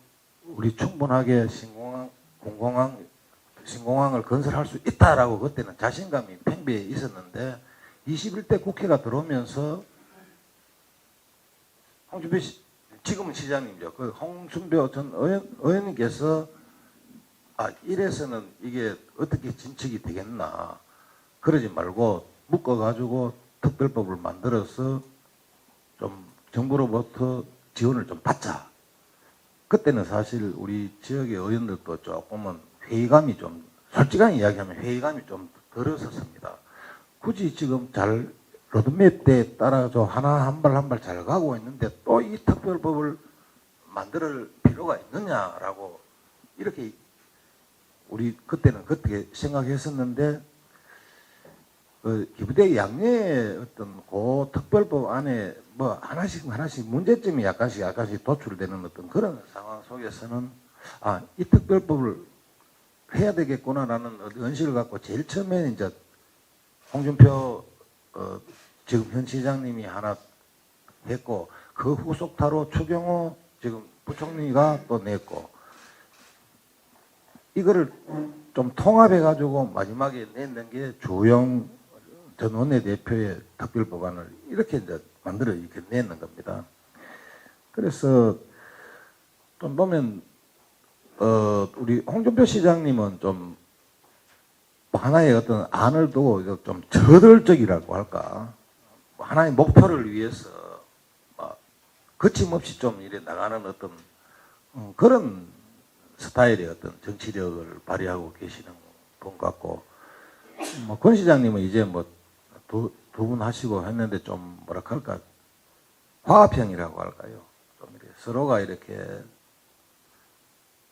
우리 충분하게 신공항을 건설할 수 있다라고 그때는 자신감이 팽배해 있었는데, 21대 국회가 들어오면서 홍준표 지금은 시장님이죠. 그 홍준표 전 의원님께서 이래서는 이게 어떻게 진척이 되겠나. 그러지 말고 묶어가지고 특별법을 만들어서 좀 정부로부터 지원을 좀 받자. 그때는 사실 우리 지역의 의원들도 조금은 회의감이 좀, 솔직한 이야기하면 회의감이 좀 들었었습니다. 굳이 지금 잘 로드맵에 따라서 하나 한 발 잘 가고 있는데 또 이 특별법을 만들 필요가 있느냐라고 이렇게 우리 그때는 그렇게 생각했었는데, 기부대 양녀의 어떤 그 특별법 안에 뭐 하나씩 문제점이 약간씩 도출되는 어떤 그런 상황 속에서는 이 특별법을 해야 되겠구나라는 의식을 갖고 제일 처음에 이제 홍준표 지금 현 시장님이 하나 했고, 그 후속타로 추경호 지금 부총리가 또 냈고, 이거를 좀 통합해 가지고 마지막에 냈는 게 주영 전 원내대표의 특별법안을 이렇게 이제 만들어 이렇게 냈는 겁니다. 그래서 좀 보면 우리 홍준표 시장님은 좀 하나의 어떤 안을 두고 좀 저돌적이라고 할까, 하나의 목표를 위해서 거침없이 좀 이래 나가는 어떤 그런 스타일의 어떤 정치력을 발휘하고 계시는 분 같고, 권 시장님은 이제 두 분 하시고 했는데 좀 뭐랄까 할까, 화합형이라고 할까요? 좀 이렇게 서로가 이렇게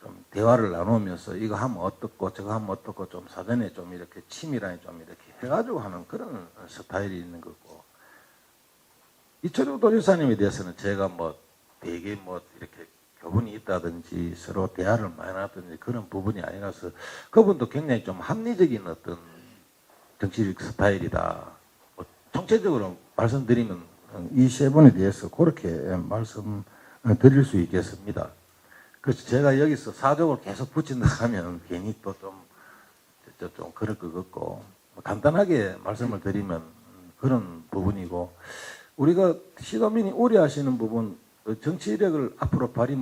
좀 대화를 나누면서 이거 하면 어떻고 저거 하면 어떻고 좀 사전에 좀 이렇게 치밀하게 좀 이렇게 해가지고 하는 그런 스타일이 있는 거고, 이철우 도지사님에 대해서는 제가 되게 이렇게 교분이 있다든지 서로 대화를 많이 나눴든지 그런 부분이 아니라서, 그분도 굉장히 좀 합리적인 어떤 정치적 스타일이다. 총체적으로 말씀드리면 이 세 분에 대해서 그렇게 말씀드릴 수 있겠습니다. 그래서 제가 여기서 사적으로 계속 붙인다 하면 괜히 또 좀 그럴 것 같고, 간단하게 말씀을 드리면 그런 부분이고, 우리가 시도민이 우려하시는 부분, 정치력을 앞으로 발휘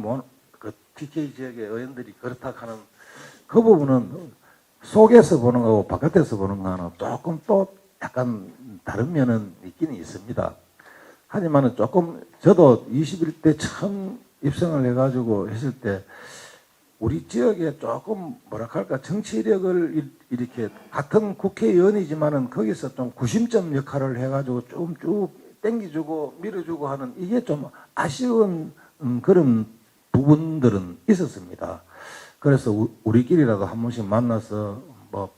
그 TK 지역의 의원들이 그렇다 하는 그 부분은 속에서 보는 거하고 바깥에서 보는 거는 조금 또 약간 다른 면은 있기는 있습니다. 하지만은 조금 저도 21대 처음 입성을 해가지고 했을 때 우리 지역에 조금 뭐랄까 정치력을 이렇게 같은 국회의원이지만은 거기서 좀 구심점 역할을 해가지고 좀 쭉 땡겨주고 밀어주고 하는, 이게 좀 아쉬운 그런 부분들은 있었습니다. 그래서 우리끼리라도 한 번씩 만나서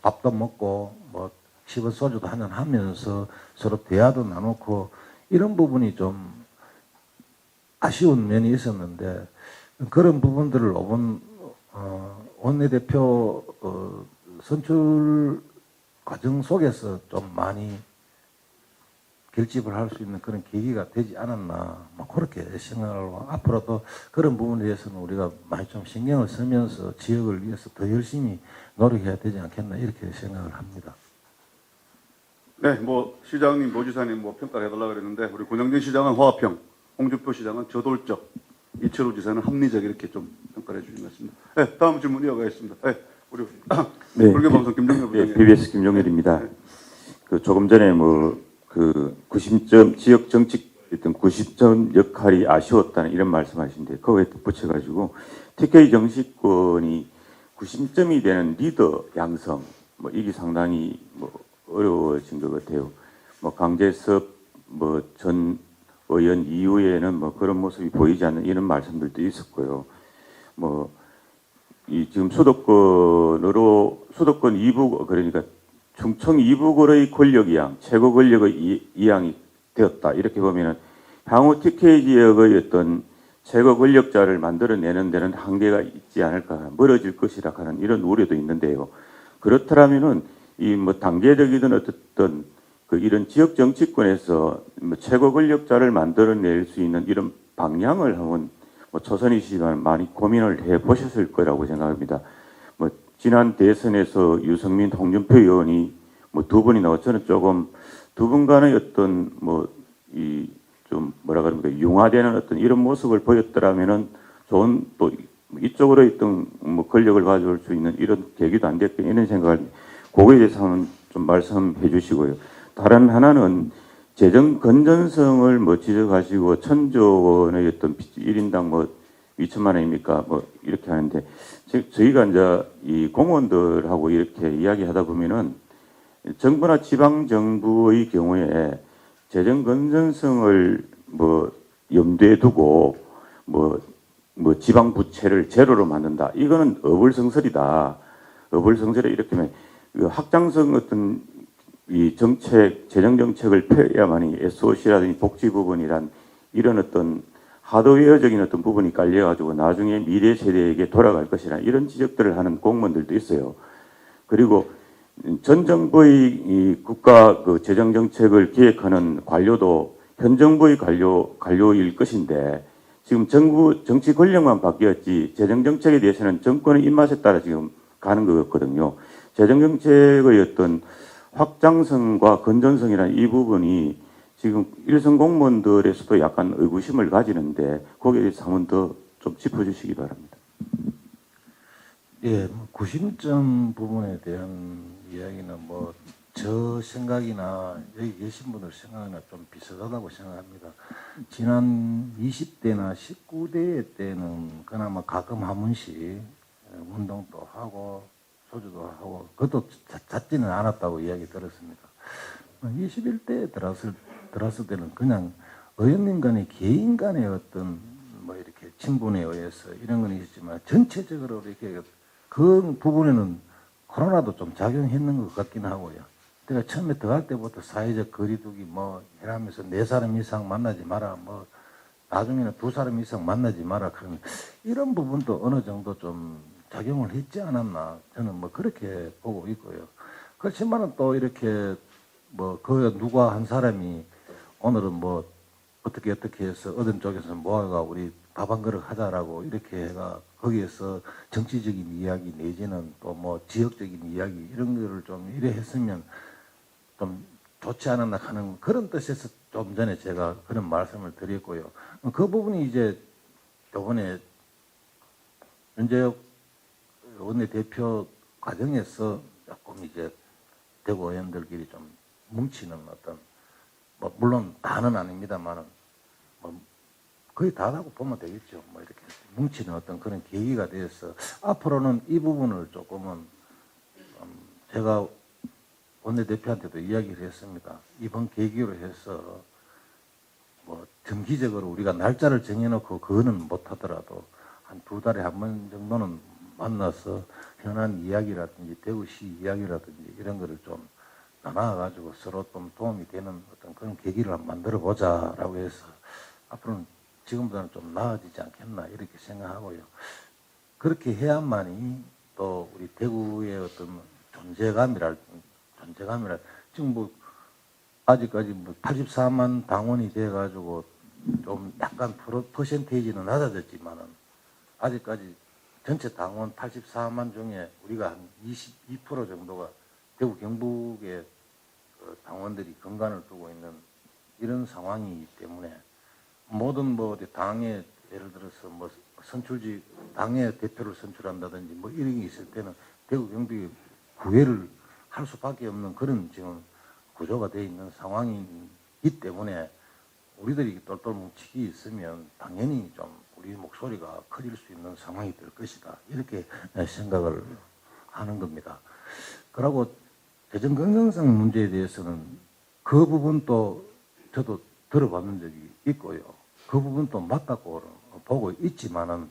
밥도 먹고 씹은 소주도 한잔 하면서 서로 대화도 나누고 이런 부분이 좀 아쉬운 면이 있었는데, 그런 부분들을 이번 원내대표 선출 과정 속에서 좀 많이 결집을 할 수 있는 그런 계기가 되지 않았나, 그렇게 생각을 하고, 앞으로도 그런 부분에 대해서는 우리가 많이 좀 신경을 쓰면서 지역을 위해서 더 열심히 노력해야 되지 않겠나, 이렇게 생각을 합니다. 네, 시장님, 도지사님 평가를 해달라고 그랬는데, 우리 권영진 시장은 화합형, 홍준표 시장은 저돌적, 이철우 지사는 합리적, 이렇게 좀 평가를 해주신 것 같습니다. 네, 다음 질문 이어가겠습니다. 네, 우리 불교방송 김종렬 부장님. BBS 김종렬입니다. 조금 전에 구심점 지역 정치 어떤 구심점 역할이 아쉬웠다는 이런 말씀하신데, 그거에 덧붙여가지고 TK 정치권이 구심점이 되는 리더 양성, 이게 상당히 어려워진 것 같아요. 뭐 강재섭 뭐 전 의원 이후에는 뭐 그런 모습이 보이지 않는 이런 말씀들도 있었고요. 뭐 이 지금 수도권 이북 그러니까 충청 이북으로의 권력 이양, 최고 권력의 이양이 되었다. 이렇게 보면은 향후 TK 지역의 어떤 최고 권력자를 만들어내는 데는 한계가 있지 않을까, 멀어질 것이라 하는 이런 우려도 있는데요. 그렇다면은 이 뭐 단계적이든 어떻든 그 이런 지역 정치권에서 뭐 최고 권력자를 만들어낼 수 있는 이런 방향을 한번 뭐 초선이시지만 많이 고민을 해 보셨을 거라고 생각합니다. 뭐 지난 대선에서 유승민, 홍준표 의원이 뭐 두 분이 나와 저는 조금 두 분 간의 어떤 뭐 이 좀 뭐라 그럽니까 융화되는 어떤 이런 모습을 보였더라면은 좋은 또 이쪽으로 있던 뭐 권력을 가져올 수 있는 이런 계기도 안 됐겠 이런 생각을 그거에 대해서 한번 좀 말씀해 주시고요. 다른 하나는 재정 건전성을 뭐 지적하시고 1,000조 원의 어떤 1인당 뭐 2천만 원입니까? 뭐 이렇게 하는데 저희가 이제 이 공무원들하고 이렇게 이야기하다 보면은 정부나 지방 정부의 경우에 재정 건전성을 뭐 염두에 두고 뭐 지방 부채를 제로로 만든다. 이거는 어불성설이다. 어불성설에 이렇게 하면 그 확장성 어떤 이 정책, 재정 정책을 펴야만이 SOC라든지 복지 부분이란 이런 어떤 하드웨어적인 어떤 부분이 깔려가지고 나중에 미래 세대에게 돌아갈 것이라 이런 지적들을 하는 공무원들도 있어요. 그리고 전 정부의 이 국가 그 재정 정책을 기획하는 관료도 현 정부의 관료일 것인데 지금 정부 정치 권력만 바뀌었지 재정 정책에 대해서는 정권의 입맛에 따라 지금 가는 것 같거든요. 재정 정책의 어떤 확장성과 건전성이라는 이 부분이 지금 일선 공무원들에서도 약간 의구심을 가지는데 거기에 대해서 한 번 더 좀 짚어주시기 바랍니다. 예, 뭐 구심점 부분에 대한 이야기는 뭐 저 생각이나 여기 계신 분들 생각이나 좀 비슷하다고 생각합니다. 지난 20대나 19대 때는 그나마 가끔 한 번씩 운동도 하고 소주도 하고 그것도 잦지는 않았다고 이야기 들었습니다. 21대에 들었을 때는 그냥 의원님 간의 개인 간의 어떤 뭐 이렇게 친분에 의해서 이런 건 있지만 전체적으로 이렇게 그 부분에는 코로나도 좀 작용했는 것 같긴 하고요. 제가 처음에 들어갈 때부터 사회적 거리두기 뭐 이러면서 4사람 이상 만나지 마라 뭐 나중에는 2사람 이상 만나지 마라 그런 이런 부분도 어느 정도 좀 작용을 했지 않았나 저는 뭐 그렇게 보고 있고요. 그렇지만은 또 이렇게 뭐 그 누가 한 사람이 오늘은 뭐 어떻게 해서 어떤 쪽에서 모아가 우리 밥 한 그릇 하자라고 이렇게 해가 거기에서 정치적인 이야기 내지는 또 뭐 지역적인 이야기 이런 거를 좀 이래 했으면 좀 좋지 않았나 하는 그런 뜻에서 좀 전에 제가 그런 말씀을 드렸고요. 그 부분이 이제 이번에 윤재혁 원내대표 과정에서 조금 이제 대구 의원들끼리 좀 뭉치는 어떤 뭐 물론 다는 아닙니다만은 뭐 거의 다라고 보면 되겠죠. 뭐 이렇게 뭉치는 어떤 그런 계기가 돼서 앞으로는 이 부분을 조금은 제가 원내대표한테도 이야기를 했습니다. 이번 계기로 해서 뭐 정기적으로 우리가 날짜를 정해놓고 그거는 못하더라도 한 2달에 한 번 정도는 만나서 현안 이야기라든지 대구시 이야기라든지 이런 거를 좀 나눠가지고 서로 좀 도움이 되는 어떤 그런 계기를 한번 만들어 보자라고 해서 앞으로는 지금보다는 좀 나아지지 않겠나 이렇게 생각하고요. 그렇게 해야만이 또 우리 대구의 어떤 존재감이랄 지금 뭐 아직까지 뭐 84만 당원이 돼가지고 좀 약간 퍼센테이지는 낮아졌지만은 아직까지 전체 당원 84만 중에 우리가 한 22% 정도가 대구 경북의 당원들이 근간을 두고 있는 이런 상황이기 때문에 모든 뭐 당의 예를 들어서 뭐 선출직 당의 대표를 선출한다든지 뭐 이런 게 있을 때는 대구 경북이 구애를 할 수밖에 없는 그런 지금 구조가 되어 있는 상황이기 때문에 우리들이 똘똘 뭉치기 있으면 당연히 좀 우리 목소리가 커질 수 있는 상황이 될 것이다. 이렇게 생각을 하는 겁니다. 그리고 재정 건전성 문제에 대해서는 그 부분도 저도 들어봤는 적이 있고요. 그 부분도 맞다고 보고 있지만은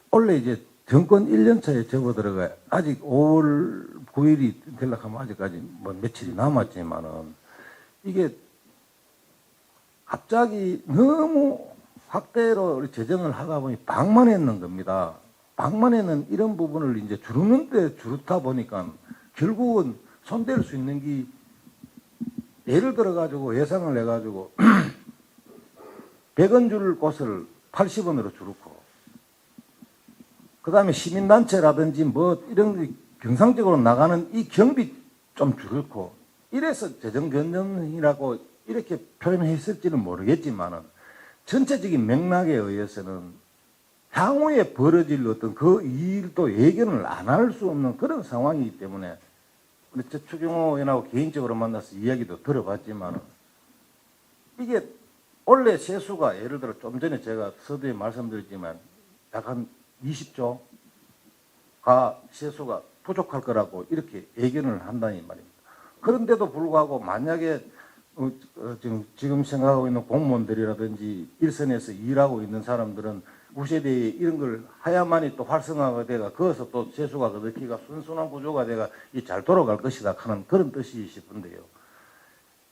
원래 이제 정권 1년 차에 접어들어가 아직 5월 9일이 되려고 하면 아직까지 뭐 며칠이 남았지만은 이게 갑자기 너무 확대로 재정을 하다 보니 방만했는 겁니다. 방만에는 이런 부분을 이제 주르는데 주르다 보니까 결국은 손댈 수 있는 게 예를 들어 가지고 예상을 해 가지고 100원 줄 곳을 80원으로 줄고 그 다음에 시민단체라든지 뭐 이런 경상적으로 나가는 이 경비 좀 줄고 이래서 재정견정이라고 이렇게 표현했을지는 모르겠지만은 전체적인 맥락에 의해서는 향후에 벌어질 어떤 그 일도 예견을 안 할 수 없는 그런 상황이기 때문에 우리 추경호 의원하고 개인적으로 만나서 이야기도 들어봤지만은 이게 원래 세수가 예를 들어 좀 전에 제가 서두에 말씀드렸지만 약 한 20조가 세수가 부족할 거라고 이렇게 예견을 한다는 말입니다. 그런데도 불구하고 만약에 지금 생각하고 있는 공무원들이라든지 일선에서 일하고 있는 사람들은 우세대에 이런 걸 해야만이 또 활성화가 돼가 거기서 또 세수가 그렇게가 순순한 구조가 돼가 잘 돌아갈 것이다 하는 그런 뜻이 싶은데요.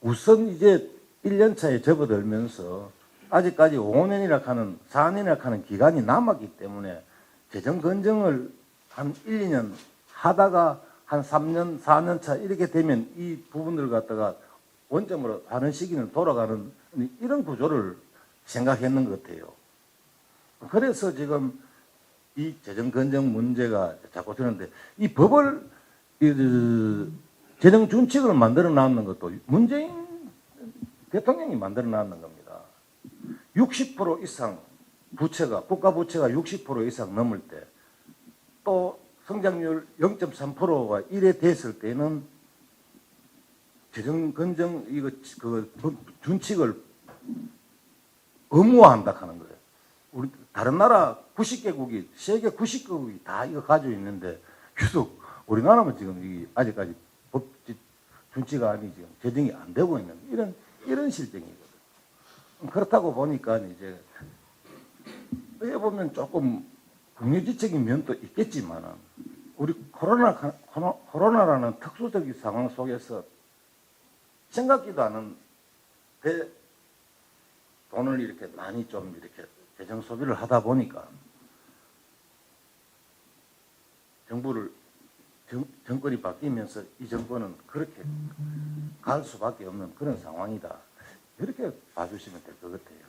우선 이제 1년 차에 접어들면서 아직까지 5년이라 하는 4년이라 하는 기간이 남았기 때문에 재정 건정을 한 1, 2년 하다가 한 3년, 4년 차 이렇게 되면 이 부분들 갖다가 원점으로 하는 시기는 돌아가는 이런 구조를 생각했는 것 같아요. 그래서 지금 이 재정 건정 문제가 자꾸 드는데 이 법을 재정 준칙을 만들어 놨는 것도 문재인 대통령이 만들어 놨는 겁니다. 60% 이상 부채가 국가 부채가 60% 이상 넘을 때 또 성장률 0.3%가 이래 됐을 때는 재정 건정 이거 그 준칙을 의무화한다 하는 거예요. 우리 다른 나라 90개국이 세계 90개국이 다 이거 가지고 있는데 유독 우리나라만 지금 이 아직까지 법 준칙가 아니 지금 제정이 안 되고 있는 이런 실정이거든. 그렇다고 보니까 이제 어떻게 보면 조금 국리지적인 면도 있겠지만은 우리 코로나라는 특수적인 상황 속에서 생각지도 않은 배 돈을 이렇게 많이 좀 이렇게 재정 소비를 하다 보니까 정권이 바뀌면서 이 정권은 그렇게 갈 수밖에 없는 그런 상황이다. 이렇게 봐주시면 될 것 같아요.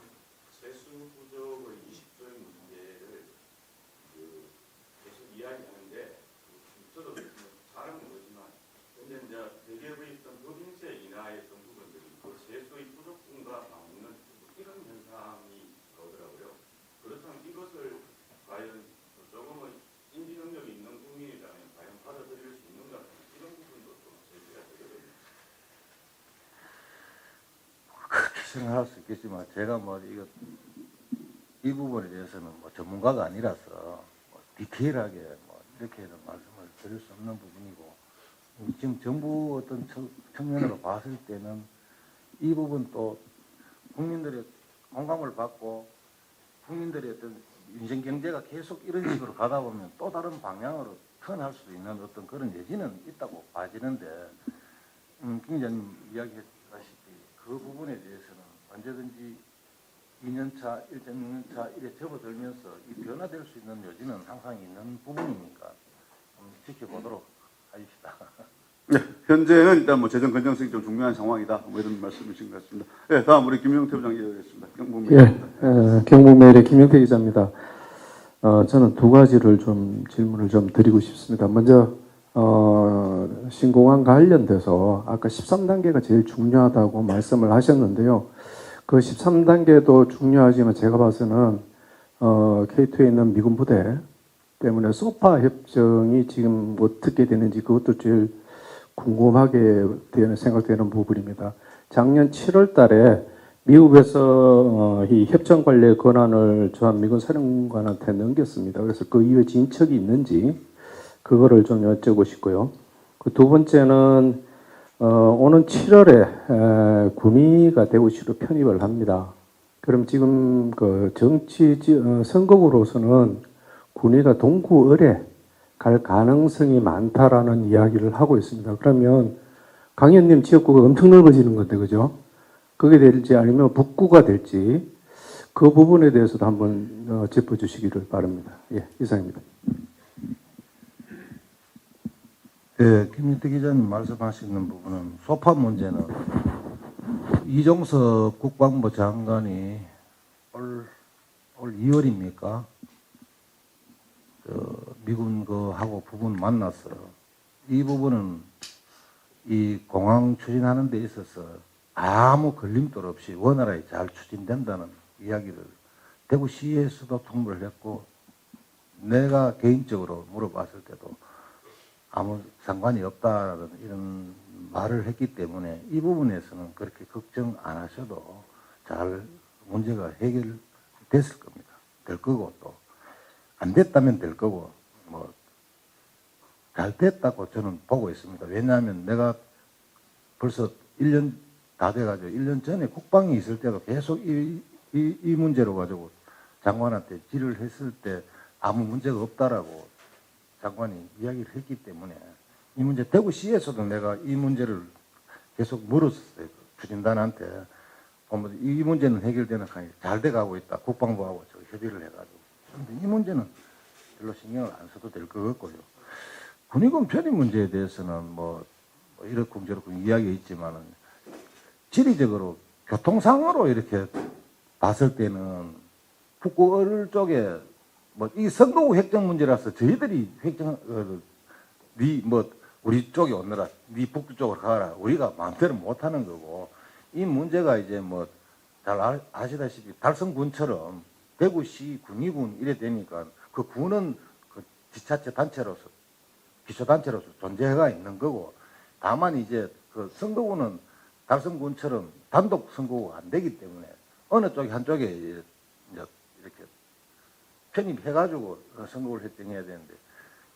세수 부족의 20조의 문제를 계속 이야기하는데 저도 잘은 모르지만 근데 이제 대기업의 어떤 법인세 인하의 어떤 부분들이 그 세수의 부족분과 맞는 이런 현상이 나오더라고요. 그렇다면 이것을 과연 조금은 인지 능력이 있는 국민이라면 과연 받아들일 수 있는가 이런 부분도 좀 제기가 되거든요. 그렇게 생각할 수 있겠지만 제가 뭐 이 부분에 대해서는 뭐 전문가가 아니라서 뭐 디테일하게 뭐 이렇게는 말씀을 드릴 수 없는 부분이고 지금 정부 어떤 측면으로 봤을 때는 이 부분 또 국민들의 공감을 받고 국민들의 어떤 민생 경제가 계속 이런 식으로 가다 보면 또 다른 방향으로 턴할 수 있는 어떤 그런 여지는 있다고 봐지는데 김 기자님 이야기했다시피 그 부분에 대해서는 언제든지 2년차, 1.6년차 이래 접어들면서 이 변화될 수 있는 여지는 항상 있는 부분이니까 지켜보도록 하십시다. 네, 현재는 일단 뭐 재정 건정성이 좀 중요한 상황이다. 뭐 이런 말씀이신 것 같습니다. 네, 다음 우리 김용태 부장 이어가겠습니다. 경북메일의 김용태 기자입니다. 저는 두 가지를 좀 질문을 좀 드리고 싶습니다. 먼저 신공항 관련돼서 아까 13단계가 제일 중요하다고 말씀을 하셨는데요. 그 13단계도 중요하지만 제가 봐서는 K2에 있는 미군 부대 때문에 소파 협정이 지금 어떻게 되는지 그것도 제일 궁금하게 생각되는 부분입니다. 작년 7월 달에 미국에서 이 협정 관련 권한을 주한 미군 사령관한테 넘겼습니다. 그래서 그 이후에 진척이 있는지 그거를 좀 여쭤보고 싶고요. 그 두 번째는 오는 7월에 군의가 대구시로 편입을 합니다. 그럼 지금 그 선거구로서는 군의가 동구을에 갈 가능성이 많다라는 이야기를 하고 있습니다. 그러면 강 의원님 지역구가 엄청 넓어지는 건데, 그죠? 그게 될지 아니면 북구가 될지 그 부분에 대해서도 한번 짚어주시기를 바랍니다. 예, 이상입니다. 네, 김민태 기자님 말씀하시는 부분은 소파 문제는 이종석 국방부 장관이 올 2월입니까? 미군 하고 부분 만났어요. 이 부분은 이 공항 추진하는 데 있어서 아무 걸림돌 없이 원활하게 잘 추진된다는 이야기를 대구시에서도 통보를 했고, 내가 개인적으로 물어봤을 때도 아무 상관이 없다는 이런 말을 했기 때문에 이 부분에서는 그렇게 걱정 안 하셔도 잘 문제가 해결됐을 겁니다. 될 거고, 또 안 됐다면 될 거고, 뭐 잘 됐다고 저는 보고 있습니다. 왜냐하면 내가 벌써 1년 다 돼가지고 1년 전에 국방이 있을 때도 계속 이 문제로 가지고 장관한테 질의를 했을 때 아무 문제가 없다라고 장관이 이야기를 했기 때문에 이 문제 대구시에서도 내가 이 문제를 계속 물었어요. 추진단한테 이 문제는 해결되는 칸이 잘 돼가고 있다. 국방부하고 협의를 해가지고. 그런데 이 문제는 별로 신경을 안 써도 될 것 같고요. 군의군 편입 문제에 대해서는 뭐 이렇고 저렇고 이야기가 있지만은 지리적으로 교통상으로 이렇게 봤을 때는 북구을 쪽에 뭐 이 선거구 획정 문제라서 저희들이 우리 쪽에 오느라 네 북두 쪽으로 가라 우리가 마음대로 못하는 거고, 이 문제가 이제 뭐 잘 아시다시피 달성군처럼 대구시 군의군 이래 되니까 그 군은 그 지자체 단체로서 기초단체로서 존재가 있는 거고, 다만 이제 그 선거구는 달성군처럼 단독 선거구가 안 되기 때문에 어느 쪽이 한쪽에 이제 이렇게 편입해가지고 선거를 획정해야 되는데,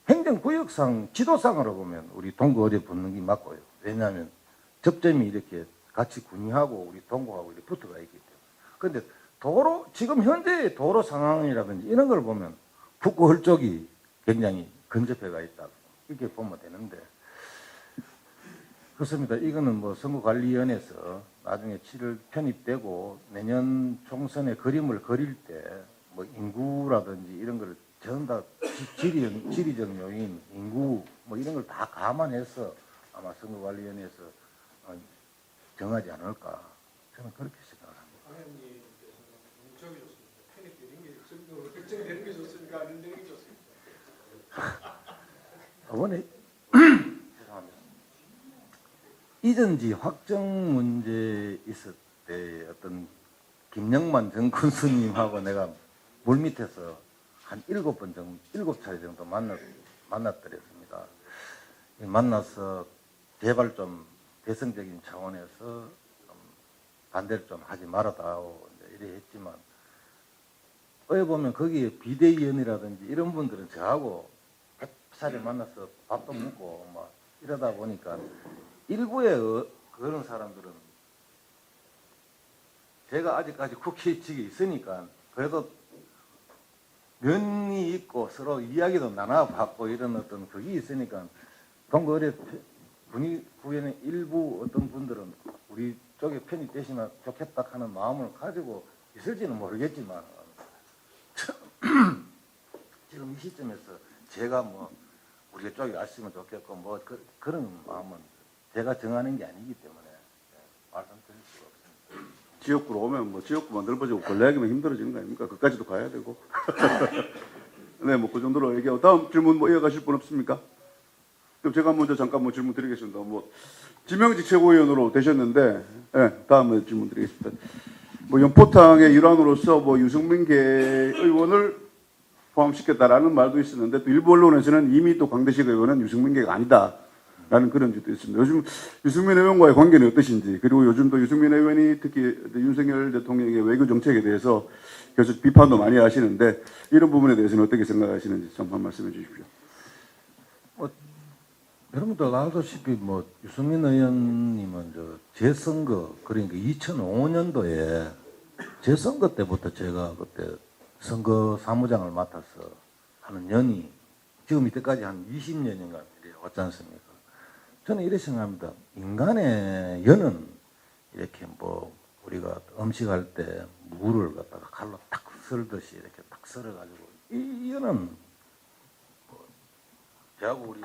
행정구역상 지도상으로 보면 우리 동구 어디에 붙는 게 맞고요. 왜냐하면 접점이 이렇게 같이 군의하고 우리 동구하고 이렇게 붙어가 있기 때문에. 그런데 도로 지금 현재의 도로 상황이라든지 이런 걸 보면 북구 쪽이 굉장히 근접해가 있다 이렇게 보면 되는데, 그렇습니다. 이거는 뭐 선거관리위원회에서 나중에 7월 편입되고 내년 총선의 그림을 그릴 때 뭐 인구라든지 이런 걸 전부 다 지리적 요인, 인구 뭐 이런 걸 다 감안해서 아마 선거관리위원회에서 정하지 않을까 저는 그렇게 생각합니다. 방향님께서는 문적이 좋습니다. 편입되는 게 결정되는 게 좋습니까? 안 되는 게 좋습니까? 이번에 죄송합니다. 이전지 확정 문제 있을 때 어떤 김영만 전 군수님하고 내가 물밑에서 한 7차례 정도 만났더랬습니다. 만나서 제발 좀 대승적인 차원에서 좀 반대를 좀 하지 말아다오 이래 했지만, 어에 보면 거기에 비대위원이라든지 이런 분들은 저하고 100차례 만나서 밥도 먹고 막 이러다 보니까 일부의 그런 사람들은 제가 아직까지 국회의직에 있으니까 그래도 면이 있고 서로 이야기도 나눠봤고 이런 어떤 그게 있으니까 동거래 군의구의 일부 어떤 분들은 우리 쪽에 편입되시면 좋겠다 하는 마음을 가지고 있을지는 모르겠지만 지금 이 시점에서 제가 뭐 우리 쪽에 왔으면 좋겠고 뭐 그런 마음은 제가 정하는 게 아니기 때문에 말씀드릴 수가 없습니다. 지역구로 오면 뭐 지역구만 넓어지고 권리하기만 힘들어지는 거 아닙니까? 그까지도 가야 되고. 네, 뭐 그 정도로 얘기하고 다음 질문 뭐 이어가실 분 없습니까? 그럼 제가 먼저 잠깐 뭐 질문 드리겠습니다. 뭐 지명직 최고위원으로 되셨는데, 네, 다음에 질문 드리겠습니다. 뭐 연포탕의 일환으로서 뭐 유승민계 의원을 포함시켰다라는 말도 있었는데 또 일부 언론에서는 이미 또 광대식 의원은 유승민계가 아니다. 라는 그런 주도 있습니다. 요즘 유승민 의원과의 관계는 어떠신지, 그리고 요즘도 유승민 의원이 특히 윤석열 대통령의 외교 정책에 대해서 계속 비판도 많이 하시는데 이런 부분에 대해서는 어떻게 생각하시는지 좀 한 말씀해 주십시오. 여러분들 알다시피 뭐 유승민 의원님은 저 재선거 그러니까 2005년도에 재선거 때부터 제가 그때 선거 사무장을 맡아서 하는 년이 지금 이때까지 한 20년인가 왔지 않습니까? 저는 이렇게 생각합니다. 인간의 연은 이렇게 뭐 우리가 음식할 때 무를 갖다가 칼로 탁 썰듯이 이렇게 탁 썰어가지고 이 연은 뭐 저하고 우리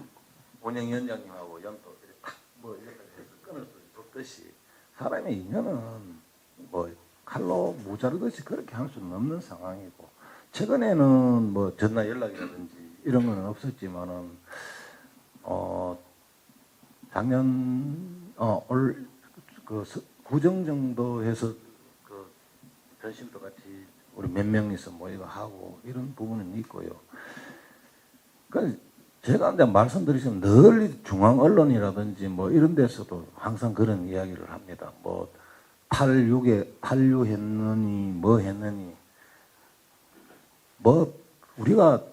원영위원장님하고 연도 이렇게 탁뭐 이렇게 해서 끊어서 줬듯이 사람의 인연은 뭐 칼로 무 자르듯이 그렇게 할 수는 없는 상황이고 최근에는 뭐 전화 연락이라든지 이런 거는 없었지만은 작년 올 그 구정 정도 해서 그 전시도 같이 우리 몇 명이서 모이고 하고 이런 부분은 있고요. 그 제가 이제 말씀드리지만 널리 중앙 언론이라든지 뭐 이런 데서도 항상 그런 이야기를 합니다. 뭐 탄류했느니 뭐 했느니 뭐 우리가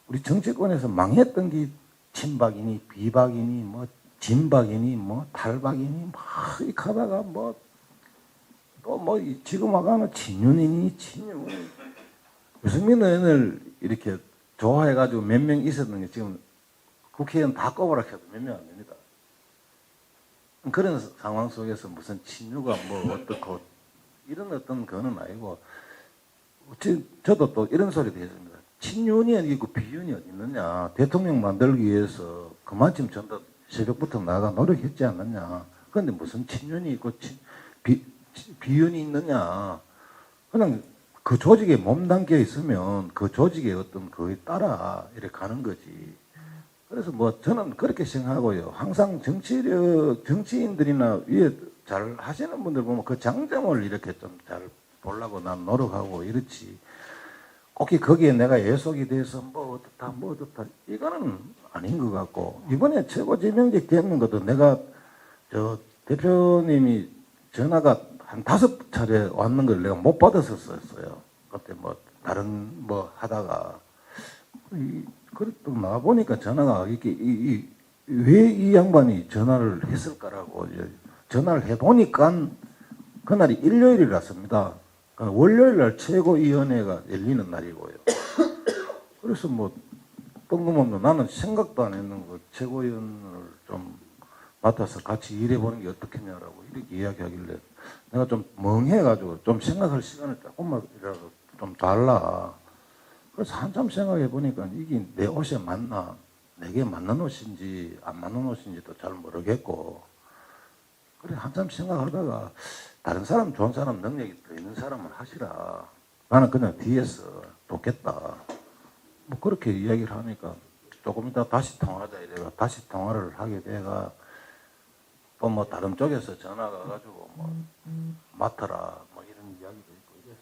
우리 정치권에서 망했던 게 친박이니 비박이니 뭐 진박이니 뭐 탈박이니 막 이렇게 하다가 뭐 또 뭐 지금 와가는 친윤이니 친윤 유승민 의원을 이렇게 좋아해가지고 몇 명 있었는데 지금 국회의원 다 꼽아라 해도 몇 명 안 됩니다. 그런 상황 속에서 무슨 친유가 뭐 어떻고 이런 어떤 거는 아니고 저도 또 이런 소리도 했습니다. 친윤이 어디 있고 비윤이 어디 있느냐. 대통령 만들기 위해서 그만큼 전부 새벽부터 나가 노력했지 않느냐. 그런데 무슨 친윤이 있고 비윤이 있느냐. 그냥 그 조직에 몸담겨 있으면 그 조직의 어떤 거에 따라 이렇게 가는 거지. 그래서 뭐 저는 그렇게 생각하고요. 항상 정치인들이나 위에 잘 하시는 분들 보면 그 장점을 이렇게 좀 잘 보려고 난 노력하고 이렇지. 꼭 거기에 내가 예속이 돼서 뭐 어떻다 이거는 아닌 것 같고 이번에 최고지명직 되는 것도 내가 저 대표님이 전화가 한 5차례 왔는 걸 내가 못 받았었어요. 그때 뭐 다른 뭐 하다가 그래도 나와 보니까 전화가 이렇게 왜 이 양반이 전화를 했을까라고 전화를 해보니까 그날이 일요일이랐습니다. 월요일 날 최고위원회가 열리는 날이고요. 그래서 뭐 뜬금없는 나는 생각도 안 했는 거 최고위원을 좀 맡아서 같이 일해보는 게 어떻겠냐라고 이렇게 이야기하길래 내가 좀 멍해가지고 좀 생각할 시간을 조금만이라도 좀 달라. 그래서 한참 생각해 보니까 이게 내 옷에 맞나, 내게 맞는 옷인지 안 맞는 옷인지도 잘 모르겠고, 그래 한참 생각하다가 다른 사람 좋은 사람 능력이 더 있는 사람을 하시라. 나는 그냥 뒤에서 돕겠다. 뭐 그렇게 이야기를 하니까 조금 이따 다시 통화하자 이래가 다시 통화를 하게 돼가 또 뭐 다른 쪽에서 전화가 가지고 뭐 맡아라 뭐 이런 이야기도 있고 이래서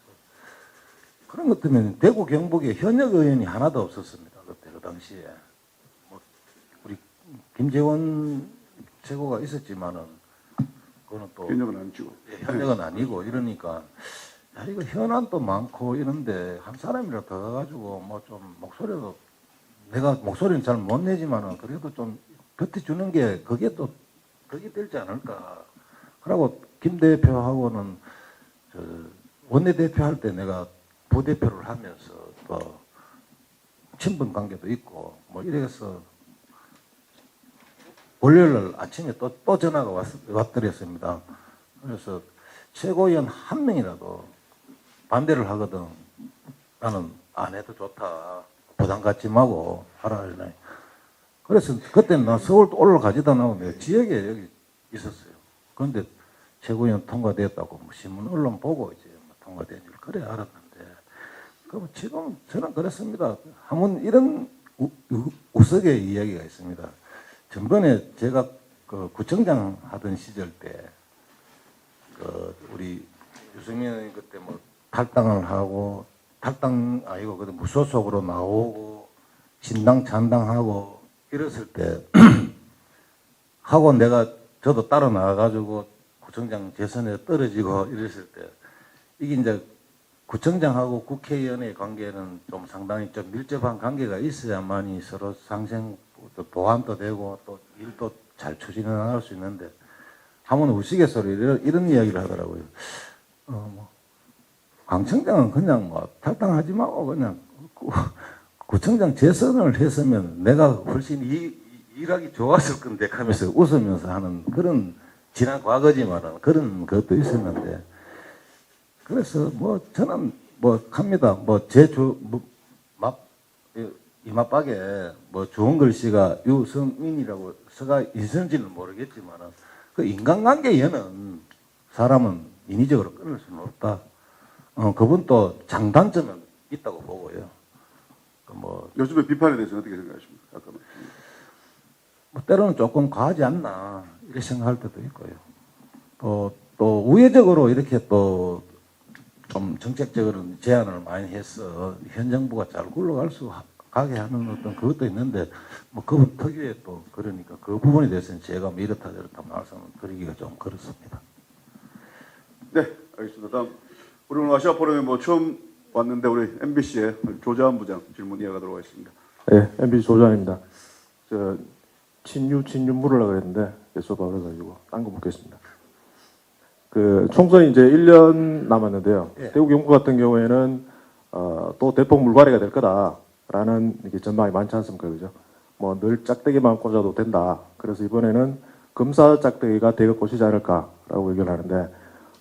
그런 것 때문에 대구 경북에 현역 의원이 하나도 없었습니다. 그때 그 당시에 뭐 우리 김재원 최고가 있었지만은 그거는 또 현역은 아니고 현역은 아니고 이러니까 야 이거 현안도 많고 이런데 한 사람이라도 더 가가지고 뭐 좀 목소리도 내가 목소리는 잘 못 내지만은 그래도 좀 버텨주는 게 그게 또 덕이 되지 않을까. 그러고 김 대표하고는 저 원내대표 할 때 내가 부대표를 하면서 또 친분 관계도 있고 뭐 이래서 월요일 아침에 또 전화가 왔더랬습니다. 그래서 최고위원 한 명이라도 반대를 하거든. 나는 안 해도 좋다. 부담 갖지 말고 하라. 그래서 그때는 나 서울 올라가지도 않고 내가 지역에 여기 있었어요. 그런데 최고위원 통과됐다고 뭐 신문 언론 보고 이제 뭐 통과된 줄 그래 알았는데 그럼 지금 저는 그렇습니다. 한번 이런 우스개 이야기가 있습니다. 전번에 제가 그 구청장 하던 시절 때 그 우리 유승민 의원이 그때 뭐 탈당을 하고 탈당 아니고 그때 무소속으로 나오고 신당 찬당하고 이랬을 때 하고 내가 저도 따라 나가가지고 구청장 재선에 떨어지고 이랬을 때 이게 이제 구청장하고 국회의원의 관계는 좀 상당히 좀 밀접한 관계가 있어야만이 서로 상생 또 보완도 되고 또 일도 잘 추진해 나갈 수 있는데 한번 우스갯소리 이런 이야기를 하더라고요. 광청장은 그냥 뭐 탈당하지 말고 그냥 구청장 재선을 했으면 내가 훨씬 일하기 좋았을 건데 하면서 웃으면서 하는 그런 지난 과거지만은 그런 것도 있었는데 그래서 뭐 저는 뭐 합니다. 뭐 이마박에 뭐 좋은 글씨가 유성민이라고 써가 있는지는 모르겠지만은 그 인간관계에는 사람은 인위적으로 끊을 수는 없다. 그분 또 장단점은 있다고 보고요. 뭐 요즘의 비판에 대해서는 어떻게 생각하십니까? 잠깐만. 뭐 때로는 조금 과하지 않나 이렇게 생각할 때도 있고요. 또 우회적으로 이렇게 또 좀 정책적으로 제안을 많이 해서 현 정부가 잘 굴러갈 수 가게 하는 어떤 그것도 있는데 뭐 그분 특유의 또 그러니까 그 부분에 대해서는 제가 뭐 이렇다 저렇다 말씀을 드리기가 좀 그렇습니다. 네, 알겠습니다. 다음 우리 오늘 아시아 포럼에 뭐 처음 왔는데 우리 MBC의 조자한 부장 질문 이어가도록 하겠습니다. 네, MBC 조장입니다. 친유 물으려고 그랬는데 예수가 어려가지고 딴 거 묻겠습니다. 그 총선이 이제 1년 남았는데요. 예. 대구 경북 같은 경우에는 또 대폭 물갈이가 될 거다라는 이렇게 전망이 많지 않습니까, 그죠? 뭐 늘 짝대기만 꽂아도 된다. 그래서 이번에는 검사 짝대기가 대거 꽂히지 않을까라고 의견하는데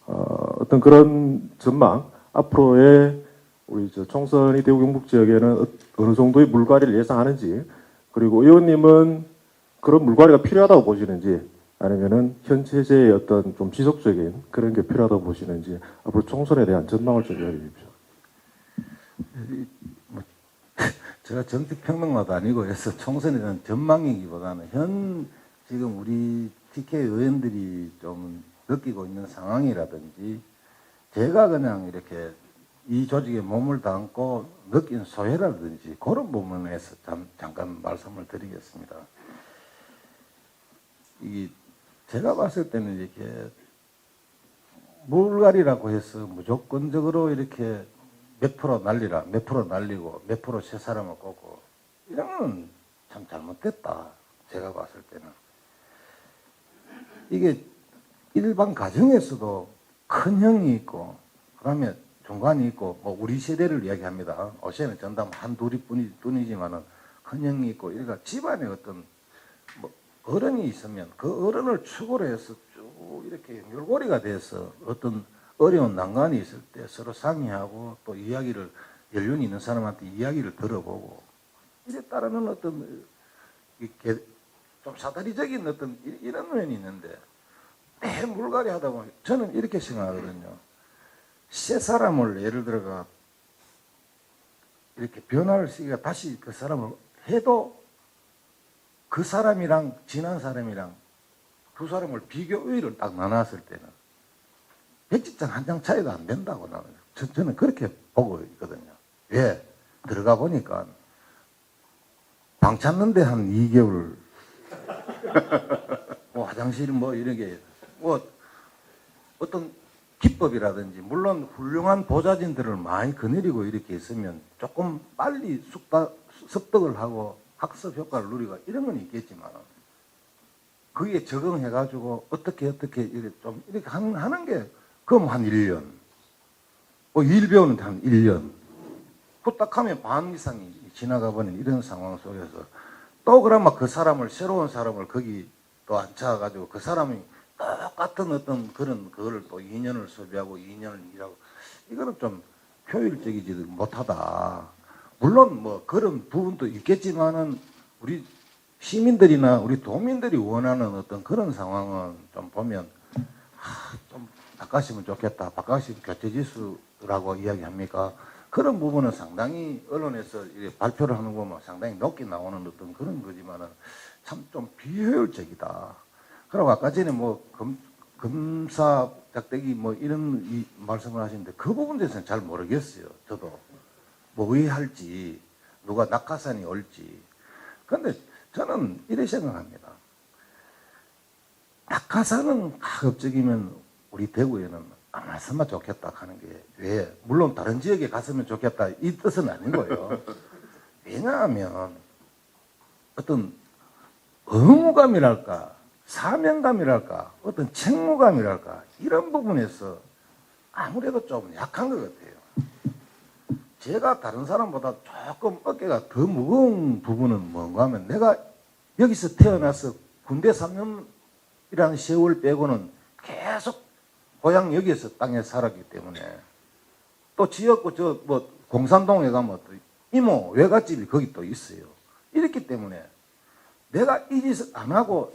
어떤 그런 전망 앞으로의 우리 총선이 대구 경북 지역에는 어느 정도의 물갈이를 예상하는지 그리고 의원님은 그런 물갈이가 필요하다고 보시는지 아니면은 현 체제의 어떤 좀 지속적인 그런 게 필요하다고 보시는지 앞으로 총선에 대한 전망을 좀 이야기해 주십시오. 제가 정치평론가도 아니고 해서 총선에 대한 전망이기보다는 현 지금 우리 TK 의원들이 좀 느끼고 있는 상황이라든지 제가 그냥 이렇게 이 조직에 몸을 담고 느낀 소외라든지 그런 부분에서 잠깐 말씀을 드리겠습니다. 제가 봤을 때는 이렇게 물갈이라고 해서 무조건적으로 이렇게 몇 프로 날리라, 몇 프로 날리고 몇 프로 새 사람을 꼽고 이런 건 참 잘못됐다. 제가 봤을 때는. 이게 일반 가정에서도 큰 형이 있고 그다음에 중간이 있고 뭐 우리 세대를 이야기합니다. 어제는 전담 한둘이 뿐이지만은 큰 형이 있고 그러니까 집안에 어떤 뭐 어른이 있으면 그 어른을 축으로 해서 쭉 이렇게 연결고리가 돼서 어떤 어려운 난관이 있을 때 서로 상의하고 또 이야기를 연륜이 있는 사람한테 이야기를 들어보고 이에 따르는 어떤 이렇게 좀 사다리적인 어떤 이런 면이 있는데 매 물갈이 하다 보면 저는 이렇게 생각하거든요. 새 사람을 예를 들어가 이렇게 변화를 시키가 다시 그 사람을 해도 그 사람이랑 지난 사람이랑 두 사람을 비교의를 딱 나눴을 때는 백지장 한 장 차이도 안 된다고 나는 저는 그렇게 보고 있거든요. 왜? 들어가 보니까 방 찾는데 한 2개월 뭐 화장실 뭐 이런 게 뭐 어떤 기법이라든지 물론 훌륭한 보좌진들을 많이 거느리고 이렇게 있으면 조금 빨리 습득을 하고 학습 효과를 누리고 이런 건 있겠지만 거기에 적응해가지고 어떻게 이렇게 좀 이렇게 하는 게 그럼 한 1년 뭐 일 배우는데 한 1년 후딱하면 반 이상이 지나가 버린 이런 상황 속에서 또 그러면 그 사람을 새로운 사람을 거기 또 앉혀가지고 그 사람이 똑같은 어떤 그거를 또 2년을 소비하고 2년을 일하고 이거는 좀 효율적이지 못하다. 물론 뭐 그런 부분도 있겠지만은 우리 시민들이나 우리 도민들이 원하는 어떤 그런 상황은 좀 보면 좀 바꿨으면 좋겠다. 바꿨으면 교체지수라고 이야기합니까? 그런 부분은 상당히 언론에서 발표를 하는 거 보면 상당히 높게 나오는 어떤 그런 거지만은 참 좀 비효율적이다. 그리고 아까 전에 뭐 검사 짝대기 뭐 이런 말씀을 하시는데 그 부분에 대해서는 잘 모르겠어요. 저도 뭐 의할지 누가 낙하산이 올지. 그런데 저는 이렇게 생각합니다. 낙하산은 가급적이면 우리 대구에는 안 왔으면 좋겠다 하는 게 왜? 물론 다른 지역에 갔으면 좋겠다 이 뜻은 아닌 거예요. 왜냐하면 어떤 의무감이랄까, 사명감이랄까, 어떤 책무감이랄까, 이런 부분에서 아무래도 좀 약한 것 같아요. 제가 다른 사람보다 조금 어깨가 더 무거운 부분은 뭔가 하면 내가 여기서 태어나서 군대 3년이라는 세월 빼고는 계속 고향 여기에서 땅에 살았기 때문에 또 지역구 저 뭐 공산동에 가면 또 이모 외갓집이 거기 또 있어요. 이렇기 때문에 내가 이 짓을 안 하고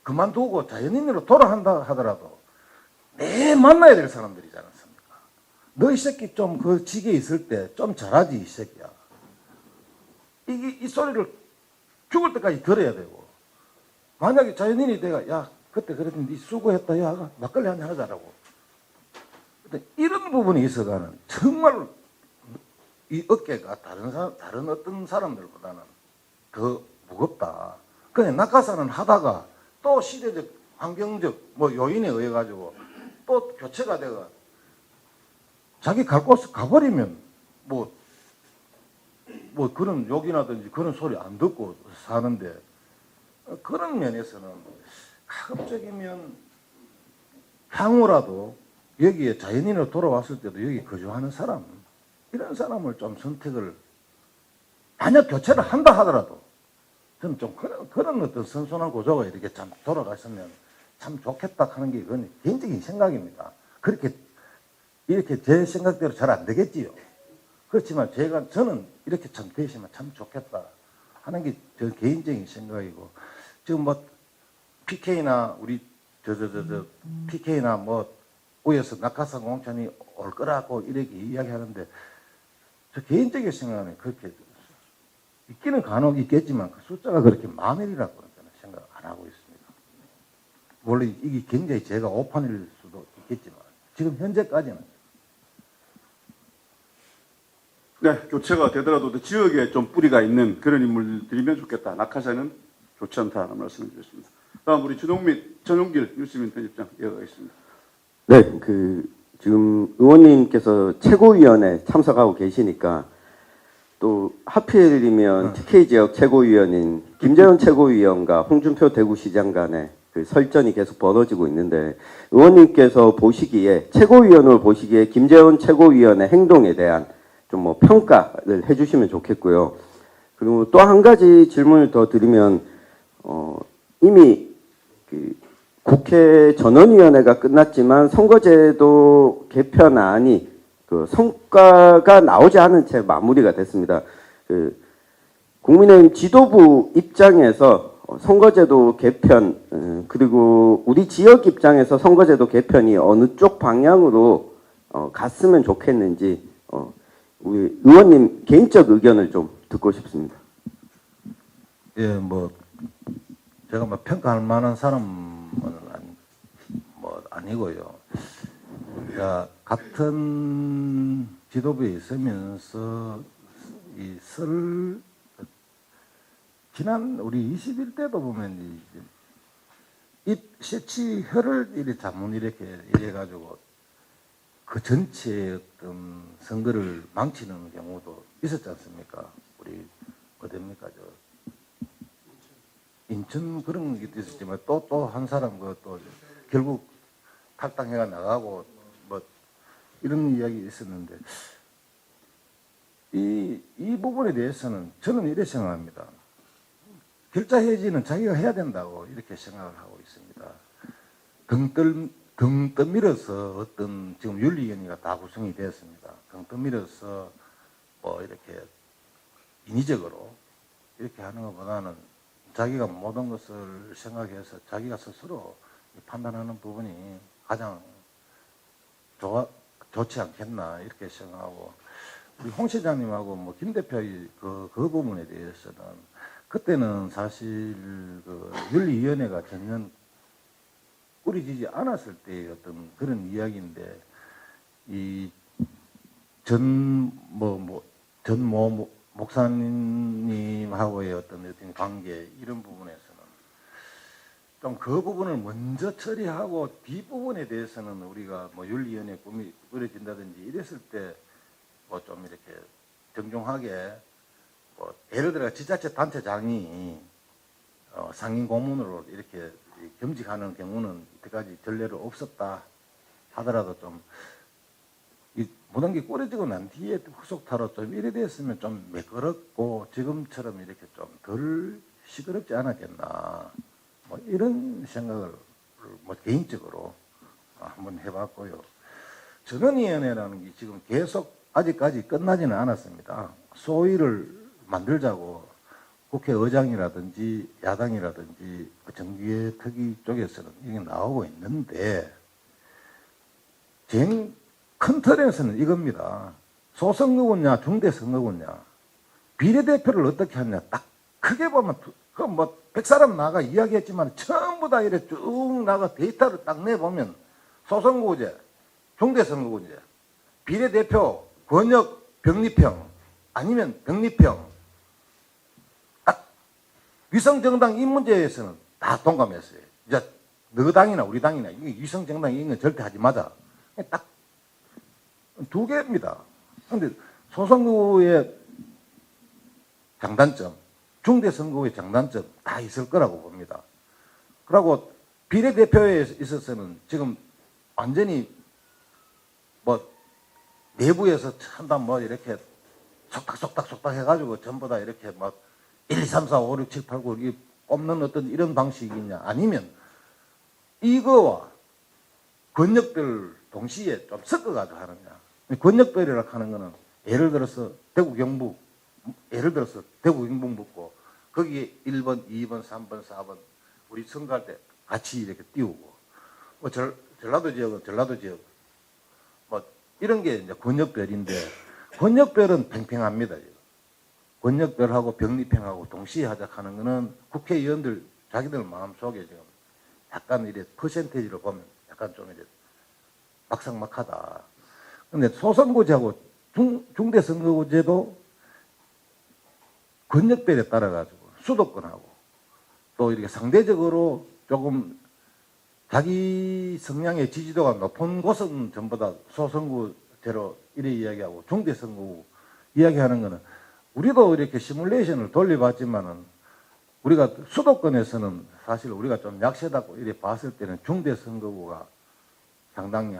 그만두고 자연인으로 돌아간다 하더라도 매 만나야 될 사람들이지 않습니까? 너 이 새끼 좀 그 직에 있을 때 좀 잘하지 이 새끼야. 이 소리를 죽을 때까지 들어야 되고 만약에 자연인이 내가 야 그때 그랬는데 수고했다 야 막걸리 한잔 하자라고 근데 이런 부분이 있어가는 정말 이 어깨가 다른 어떤 사람들보다는 더 무겁다. 그냥 낙하산은 하다가 또 시대적 환경적 뭐 요인에 의해 가지고 또 교체가 되가 자기 갈 곳을 가버리면 뭐 그런 욕이라든지 그런 소리 안 듣고 사는데 그런 면에서는 가급적이면 향후라도 여기에 자연인으로 돌아왔을 때도 여기 거주하는 사람 이런 사람을 좀 선택을 만약 교체를 한다 하더라도 저는 좀 그런 어떤 선선한 구조가 이렇게 참 돌아갔으면 참 좋겠다 하는 게 그건 개인적인 생각입니다. 그렇게 이렇게 제 생각대로 잘 안 되겠지요. 그렇지만 저는 이렇게 참 되시면 참 좋겠다 하는 게 저 개인적인 생각이고 지금 뭐 PK나 우리 PK나 뭐 위에서 낙하산 공천이 올 거라고 이렇게 이야기하는데 저 개인적인 생각은 그렇게 있기는 간혹 있겠지만 그 숫자가 그렇게 만일이라고 저는 생각 안 하고 있습니다. 물론 이게 굉장히 제가 오판일 수도 있겠지만 지금 현재까지는 네, 교체가 되더라도 지역에 좀 뿌리가 있는 그런 인물들이면 좋겠다. 낙하산은 좋지 않다는 말씀을 드렸습니다. 다음 우리 전용길 뉴스민 편집장 이어가겠습니다. 네, 지금 의원님께서 최고위원회 참석하고 계시니까 또 하필이면 TK 지역 최고위원인 김재원 최고위원과 홍준표 대구시장 간의 그 설전이 계속 벌어지고 있는데 의원님께서 보시기에 최고위원으로 보시기에 김재원 최고위원의 행동에 대한 좀 뭐 평가를 해주시면 좋겠고요. 그리고 또 한 가지 질문을 더 드리면 이미 그 국회 전원위원회가 끝났지만 선거제도 개편안이 그 성과가 나오지 않은 채 마무리가 됐습니다. 그 국민의힘 지도부 입장에서 선거제도 개편 그리고 우리 지역 입장에서 선거제도 개편이 어느 쪽 방향으로 갔으면 좋겠는지 우리 의원님 개인적 의견을 좀 듣고 싶습니다. 예, 뭐 제가 뭐 평가할 만한 사람은 아니고요. 자, 같은 지도부에 있으면서 지난 우리 21대도 보면 입 세치혈을 이렇게 자문 이렇게 이래가지고 그 전체의 어떤 선거를 망치는 경우도 있었지 않습니까? 우리 어딥니까 인천 그런 게 있었지만 또 한 사람 또 결국 탈당해가 나가고 뭐 이런 이야기 있었는데 이 부분에 대해서는 저는 이렇게 생각합니다. 결자 해지는 자기가 해야 된다고 이렇게 생각을 하고 있습니다. 등 떠밀어서 어떤 지금 윤리위원회가 다 구성이 되었습니다. 등 떠밀어서 뭐 이렇게 인위적으로 이렇게 하는 것보다는 자기가 모든 것을 생각해서 자기가 스스로 판단하는 부분이 가장 좋지 않겠나 이렇게 생각하고 우리 홍 시장님하고 뭐 김 대표의 그 부분에 대해서는 그때는 사실 그 윤리위원회가 전혀 꾸려지지 않았을 때의 어떤 그런 이야기인데 이 전 목사님하고의 어떤 관계 이런 부분에서는 좀 그 부분을 먼저 처리하고 뒷부분에 대해서는 우리가 뭐 윤리위원회 꾸려진다든지 이랬을 때 뭐 좀 이렇게 정중하게 뭐 예를 들어 지자체 단체장이 상임 고문으로 이렇게 겸직하는 경우는 이때까지 전례로 없었다 하더라도 좀 이 무단계 꾸려지고 난 뒤에 후속타로 좀 이래 됐으면 좀 매끄럽고 지금처럼 이렇게 좀 덜 시끄럽지 않았겠나 뭐 이런 생각을 뭐 개인적으로 한번 해봤고요. 전원위원회라는 게 지금 계속 아직까지 끝나지는 않았습니다. 소위를 만들자고 국회의장이라든지 야당이라든지 정기회 특위 쪽에서는 이게 나오고 있는데 제일 큰 틀에서는 이겁니다. 소선거구냐 중대선거구냐 비례대표를 어떻게 하냐 딱 크게 보면 그 뭐 100사람 나가 이야기했지만 전부 다 이렇게 쭉 나가 데이터를 딱 내보면 소선거구제 중대선거구제 비례대표 권역 병리평 아니면 병리평 딱 위성정당 이 문제에서는 다 동감했어요. 이제 너 당이나 우리 당이나 이게 위성정당 이건 절대 하지 마자. 딱 두 개입니다. 그런데 소선거의 장단점, 중대선거의 장단점 다 있을 거라고 봅니다. 그리고 비례대표에 있어서는 지금 완전히 뭐 내부에서 참다 뭐 이렇게 속닥 해가지고 전부 다 이렇게 막 1, 2, 3, 4, 5, 6, 7, 8, 9 이 뽑는 어떤 이런 방식이냐 아니면 이거와 권역별 동시에 좀 섞어가지고 하느냐. 권역별이라고 하는 거는 예를 들어서 대구 경북 예를 들어서 대구 경북 묻고 거기에 1번, 2번, 3번, 4번 우리 선거할 때 같이 이렇게 띄우고 뭐 전라도 지역은 전라도 지역 뭐 이런 게 이제 권역별인데 권역별은 팽팽합니다. 권역별하고 병리평하고 동시에 하자 하는 거는 국회의원들 자기들 마음속에 지금 약간 이래 퍼센테이지로 보면 약간 좀 이제 막상막하다. 근데 소선거제하고 중대선거제도 권역별에 따라 가지고 수도권하고 또 이렇게 상대적으로 조금 자기 성향의 지지도가 높은 곳은 전부 다 소선거제로 이래 이야기하고 중대선거 이야기하는 거는 우리도 이렇게 시뮬레이션을 돌려봤지만은 우리가 수도권에서는 사실 우리가 좀 약세다고 이래 봤을 때는 중대선거구가 상당히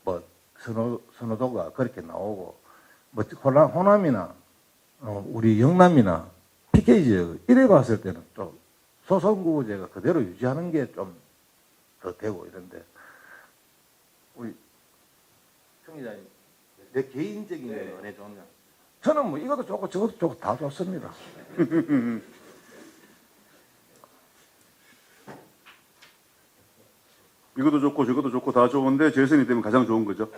뭐 선호도가 그렇게 나오고 뭐 호남이나 우리 영남이나 PK 지역 이래 봤을 때는 좀 소선거구제가 그대로 유지하는 게 좀 더 되고 이런데 우리 청 기자님 내 개인적인 연애 좋냐? 저는 뭐 이것도 좋고 저것도 좋고 다 좋습니다. 이것도 좋고 저것도 좋고 다 좋은데 재선이 되면 가장 좋은 거죠.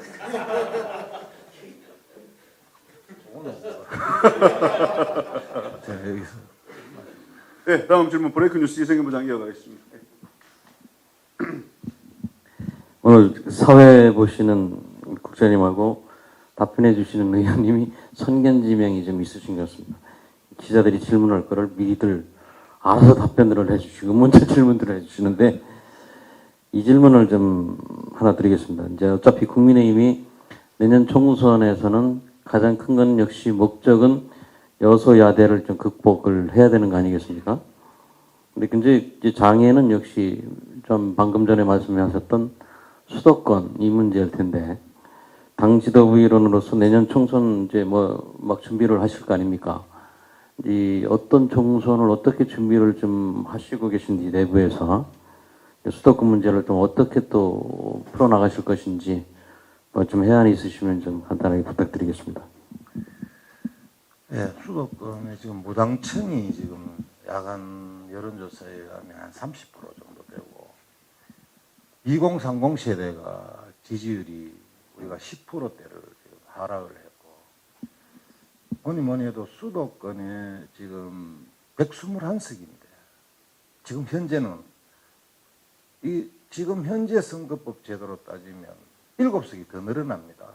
자, 여기서 네, 다음 질문 브레이크 뉴스 이승현 부장 이어가겠습니다. 오늘 사회 보시는 국장님하고 답변해 주시는 의원님이 선견지명이 좀 있으신 것 같습니다. 기자들이 질문할 거를 미리들 알아서 답변을 해주시고 문자 질문들을 해주시는데 이 질문을 좀 하나 드리겠습니다. 이제 어차피 국민의힘이 내년 총선에서는 가장 큰 건 역시 목적은 여소야대를 좀 극복을 해야 되는 거 아니겠습니까? 근데 굉장히 이제 장애는 역시 좀 방금 전에 말씀하셨던 수도권 이 문제일 텐데 당 지도부위원으로서 내년 총선 이제 뭐 막 준비를 하실 거 아닙니까? 이 어떤 총선을 어떻게 준비를 좀 하시고 계신지 내부에서 수도권 문제를 좀 어떻게 또 풀어나가실 것인지 뭐 좀 해안이 있으시면 좀 간단하게 부탁드리겠습니다. 네, 수도권에 지금 무당층이 지금 야간 여론조사에 가면 한 30% 정도 되고 2030 세대가 지지율이 우리가 10%대를 지금 하락을 했고 뭐니 해도 수도권에 지금 121석인데 지금 현재는 지금 현재 선거법 제도로 따지면 7석이 더 늘어납니다.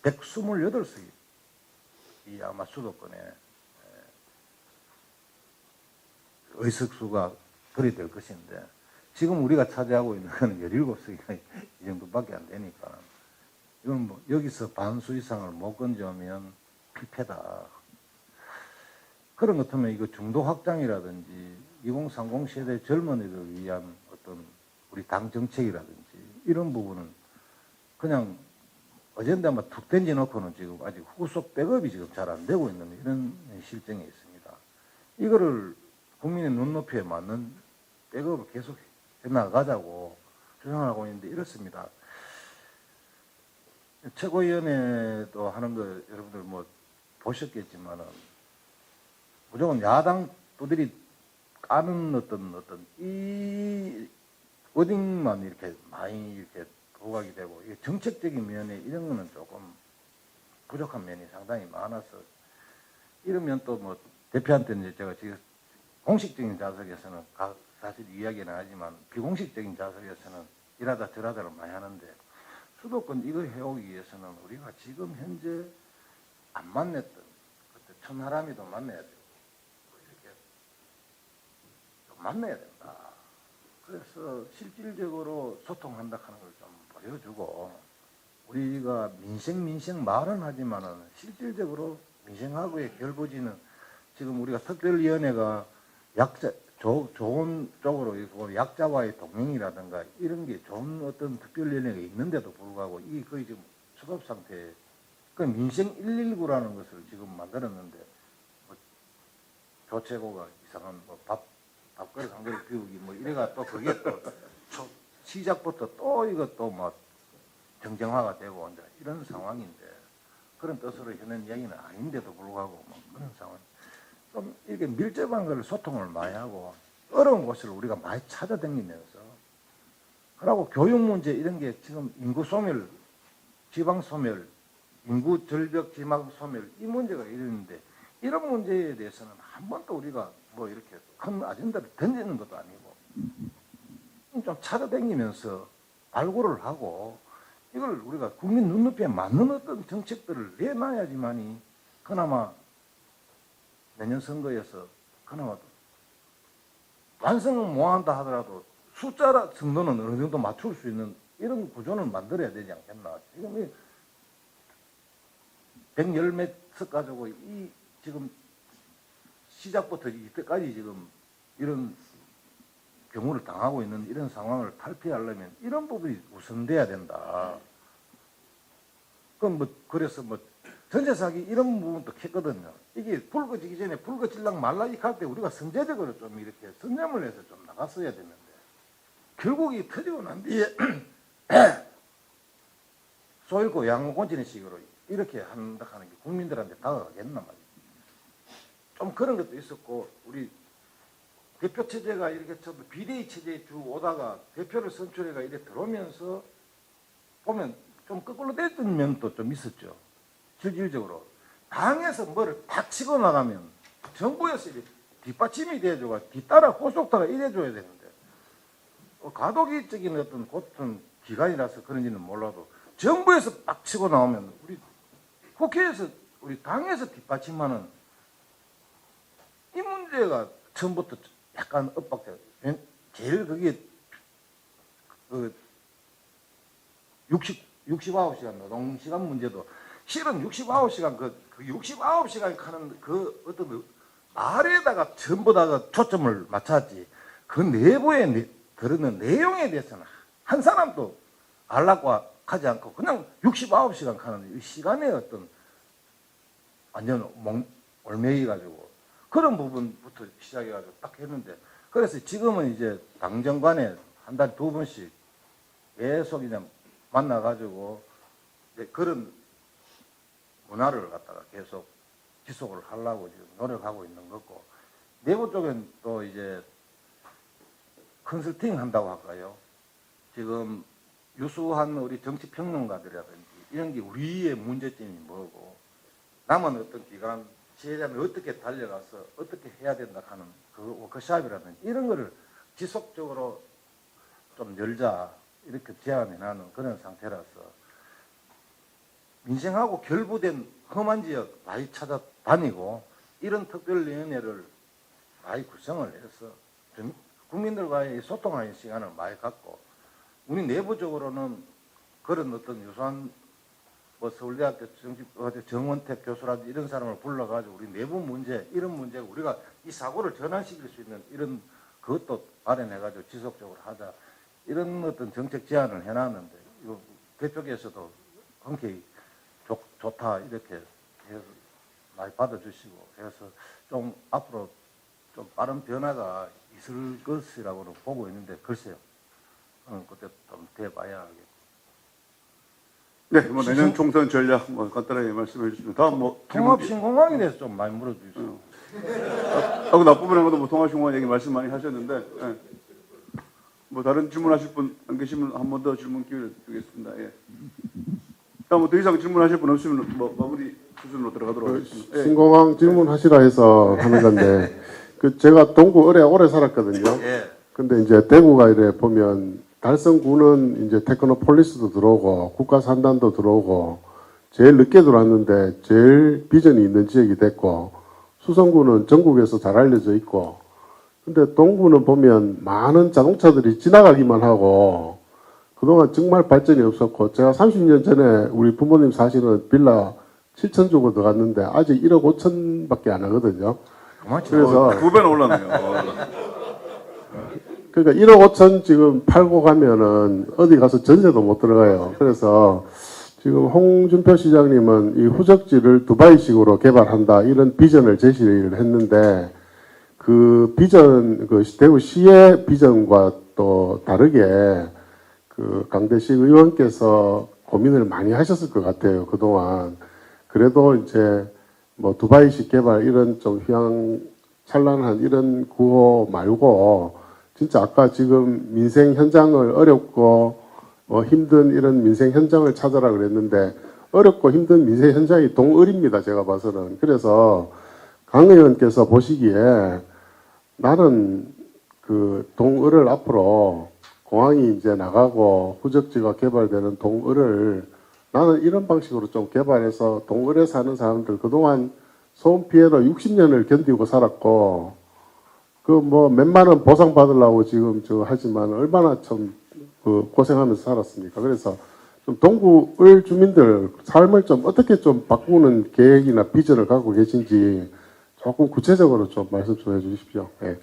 128석이 이 아마 수도권에 의석수가 그리 될 것인데 지금 우리가 차지하고 있는 건 17석이 이 정도밖에 안 되니까 이건 뭐 여기서 반수 이상을 못 건져오면 필패다. 그런 것 같으면 이거 중도 확장이라든지 2030 세대 젊은이를 위한 어떤 우리 당 정책이라든지 이런 부분은 그냥 어젠다만 툭 던져놓고는 지금 아직 후속 백업이 지금 잘 안 되고 있는 이런 실정에 있습니다. 이거를 국민의 눈높이에 맞는 백업을 계속 해나가자고 주장을 하고 있는데 이렇습니다. 최고위원회도 하는 거 여러분들 뭐 보셨겠지만은 무조건 야당 또들이 까는 어떤 이 워딩만 이렇게 많이 이렇게 부각이 되고 이게 정책적인 면에 이런 거는 조금 부족한 면이 상당히 많아서 이러면 또 뭐 대표한테 이제 제가 지금 공식적인 좌석에서는 사실 이야기는 하지만 비공식적인 좌석에서는 이러다 저러다를 많이 하는데 수도권 이걸 해오기 위해서는 우리가 지금 현재 안 만났던 그때 천하람이도 만나야 되고 이렇게 좀 만나야 된다. 그래서 실질적으로 소통한다 하는 걸 좀 보여주고 우리가 민생 말은 하지만은 실질적으로 민생하고의 결부지는 지금 우리가 특별위원회가 좋은 쪽으로 있고 약자와의 동맹이라든가 이런 게 좋은 어떤 특별위원회가 있는데도 불구하고 이 거의 지금 수급 상태에 그 민생 119라는 것을 지금 만들었는데 뭐 조최고가 이상한 뭐 밥그릇 한 그릇 비우기 뭐 이래가 또 그게 또 시작부터 또 이것도 뭐 정쟁화가 되고 이제 이런 상황인데 그런 뜻으로 하는 이야기는 아닌데도 불구하고 뭐 그런 상황. 좀 이렇게 밀접한 걸 소통을 많이 하고 어려운 곳을 우리가 많이 찾아다니면서 그리고 교육 문제 이런 게 지금 인구 소멸, 지방 소멸, 인구 절벽 지방 소멸 이 문제가 이러는데 이런 문제에 대해서는 한 번도 우리가 뭐 이렇게 큰 아젠다를 던지는 것도 아니고 좀 찾아다니면서 발굴을 하고 이걸 우리가 국민 눈높이에 맞는 어떤 정책들을 내놔야지만이 그나마 내년 선거에서 그나마 완성은 못한다 하더라도 숫자 정도는 어느 정도 맞출 수 있는 이런 구조는 만들어야 되지 않겠나. 지금 110몇 석 가지고 이 지금 시작부터 이때까지 지금 이런 경우를 당하고 있는 이런 상황을 탈피하려면 이런 부분이 우선돼야 된다. 그럼 뭐 그래서 뭐 전세 사기 이런 부분도 했거든요. 이게 불거지기 전에 불거질랑 말라 이할 때 우리가 선제적으로 좀 이렇게 선점을 해서 좀 나갔어야 되는데 결국 이 터지고 난 뒤에 소일고 양호곤치는 식으로 이렇게 한다 하는 게 국민들한테 다가가겠나 말이에요. 좀 그런 것도 있었고 우리 대표 체제가 이렇게 비대위 체제에 쭉 오다가 대표를 선출해가 이렇게 들어오면서 보면 좀 거꾸로 됐던 면도 좀 있었죠. 실질적으로 당에서 뭐를 탁 치고 나가면 정부에서 뒷받침이 돼줘가 뒤따라 호속타가 이래줘야 되는데 가도기적인 어떤 기관이라서 그런지는 몰라도 정부에서 딱 치고 나오면 우리 국회에서 우리 당에서 뒷받침하는 이 문제가 처음부터 약간 엇박자. 제일 그게 그 69시간 노동시간 문제도 실은 69시간 그 69시간 하는 그 어떤 그 말에다가 전부 다 초점을 맞췄지 그 내부에 들었는 내용에 대해서는 한 사람도 알라고 하지 않고 그냥 69시간 하는 이 시간의 어떤 완전 올매이 가지고 그런 부분부터 시작해가지고 딱 했는데 그래서 지금은 이제 당정간에 한 달에 2번씩 계속 그냥 만나가지고 그런 문화를 갖다가 계속 지속을 하려고 지금 노력하고 있는 거고 내부 쪽엔 또 이제 컨설팅 한다고 할까요? 지금 유수한 우리 정치평론가들이라든지 이런 게 우리의 문제점이 뭐고 남은 어떤 기관 시행자는 어떻게 달려가서 어떻게 해야 된다 하는 그 워크숍이라든지 이런 거를 지속적으로 좀 열자 이렇게 제안해 놔는 그런 상태라서 민생하고 결부된 험한 지역 많이 찾아다니고 이런 특별위원회를 많이 구성을 해서 국민들과의 소통하는 시간을 많이 갖고 우리 내부적으로는 그런 어떤 유사한 뭐 서울대학교 정원택 교수라든지 이런 사람을 불러가지고 우리 내부 문제 이런 문제 우리가 이 사고를 전환시킬 수 있는 이런 그것도 발현해가지고 지속적으로 하자. 이런 어떤 정책 제안을 해놨는데, 이거 그쪽에서도 흔쾌히 좋다, 이렇게 해서 많이 받아주시고, 해서 좀 앞으로 좀 빠른 변화가 있을 것이라고는 보고 있는데, 글쎄요. 그때 좀 돼봐야 하겠고. 네, 뭐 내년 총선 전략 뭐 간단하게 말씀해 주시면 다음 뭐 통합신공항에 대해서 좀 많이 물어주세요. 하고 나쁘면 것도 뭐 통합신공항 얘기 말씀 많이 하셨는데 예. 뭐 다른 질문하실 분 안 계시면 한 번 더 질문 기회를 드리겠습니다. 예. 다음 뭐 더 이상 질문하실 분 없으면 뭐 마무리 수준으로 들어가도록 하겠습니다. 예. 신공항 질문하시라 해서 하는 건데 그 제가 동구 을에 오래 살았거든요. 예. 근데 이제 대구가 이래 보면 달성구는 이제 테크노폴리스도 들어오고 국가산단도 들어오고 제일 늦게 들어왔는데 제일 비전이 있는 지역이 됐고 수성구는 전국에서 잘 알려져 있고 근데 동구는 보면 많은 자동차들이 지나가기만 하고 그동안 정말 발전이 없었고 제가 30년 전에 우리 부모님 사시는 빌라 7천 주고 들어갔는데 아직 1억 5천밖에 안 하거든요. 그래서 2배나 올랐네요. 그러니까 1억 5천 지금 팔고 가면은 어디 가서 전세도 못 들어가요. 그래서 지금 홍준표 시장님은 이 후적지를 두바이식으로 개발한다 이런 비전을 제시를 했는데 그 비전, 그 대구시의 비전과 또 다르게 그 강대식 의원께서 고민을 많이 하셨을 것 같아요. 그동안. 그래도 이제 뭐 두바이식 개발 이런 좀 휘황찬란한 이런 구호 말고 진짜 아까 지금 민생 현장을 어렵고 힘든 이런 민생 현장을 찾아라 그랬는데 어렵고 힘든 민생 현장이 동을입니다. 제가 봐서는. 그래서 강 의원께서 보시기에 나는 그 동을을 앞으로 공항이 이제 나가고 후적지가 개발되는 동을을 나는 이런 방식으로 좀 개발해서 동을에 사는 사람들 그동안 소음 피해로 60년을 견디고 살았고 그 뭐 몇만 원 보상 받으려고 지금 하지만 얼마나 참 그 고생하면서 살았습니까? 그래서 좀 동구을 주민들 삶을 좀 어떻게 좀 바꾸는 계획이나 비전을 갖고 계신지 조금 구체적으로 좀 말씀 좀 해주십시오. 네.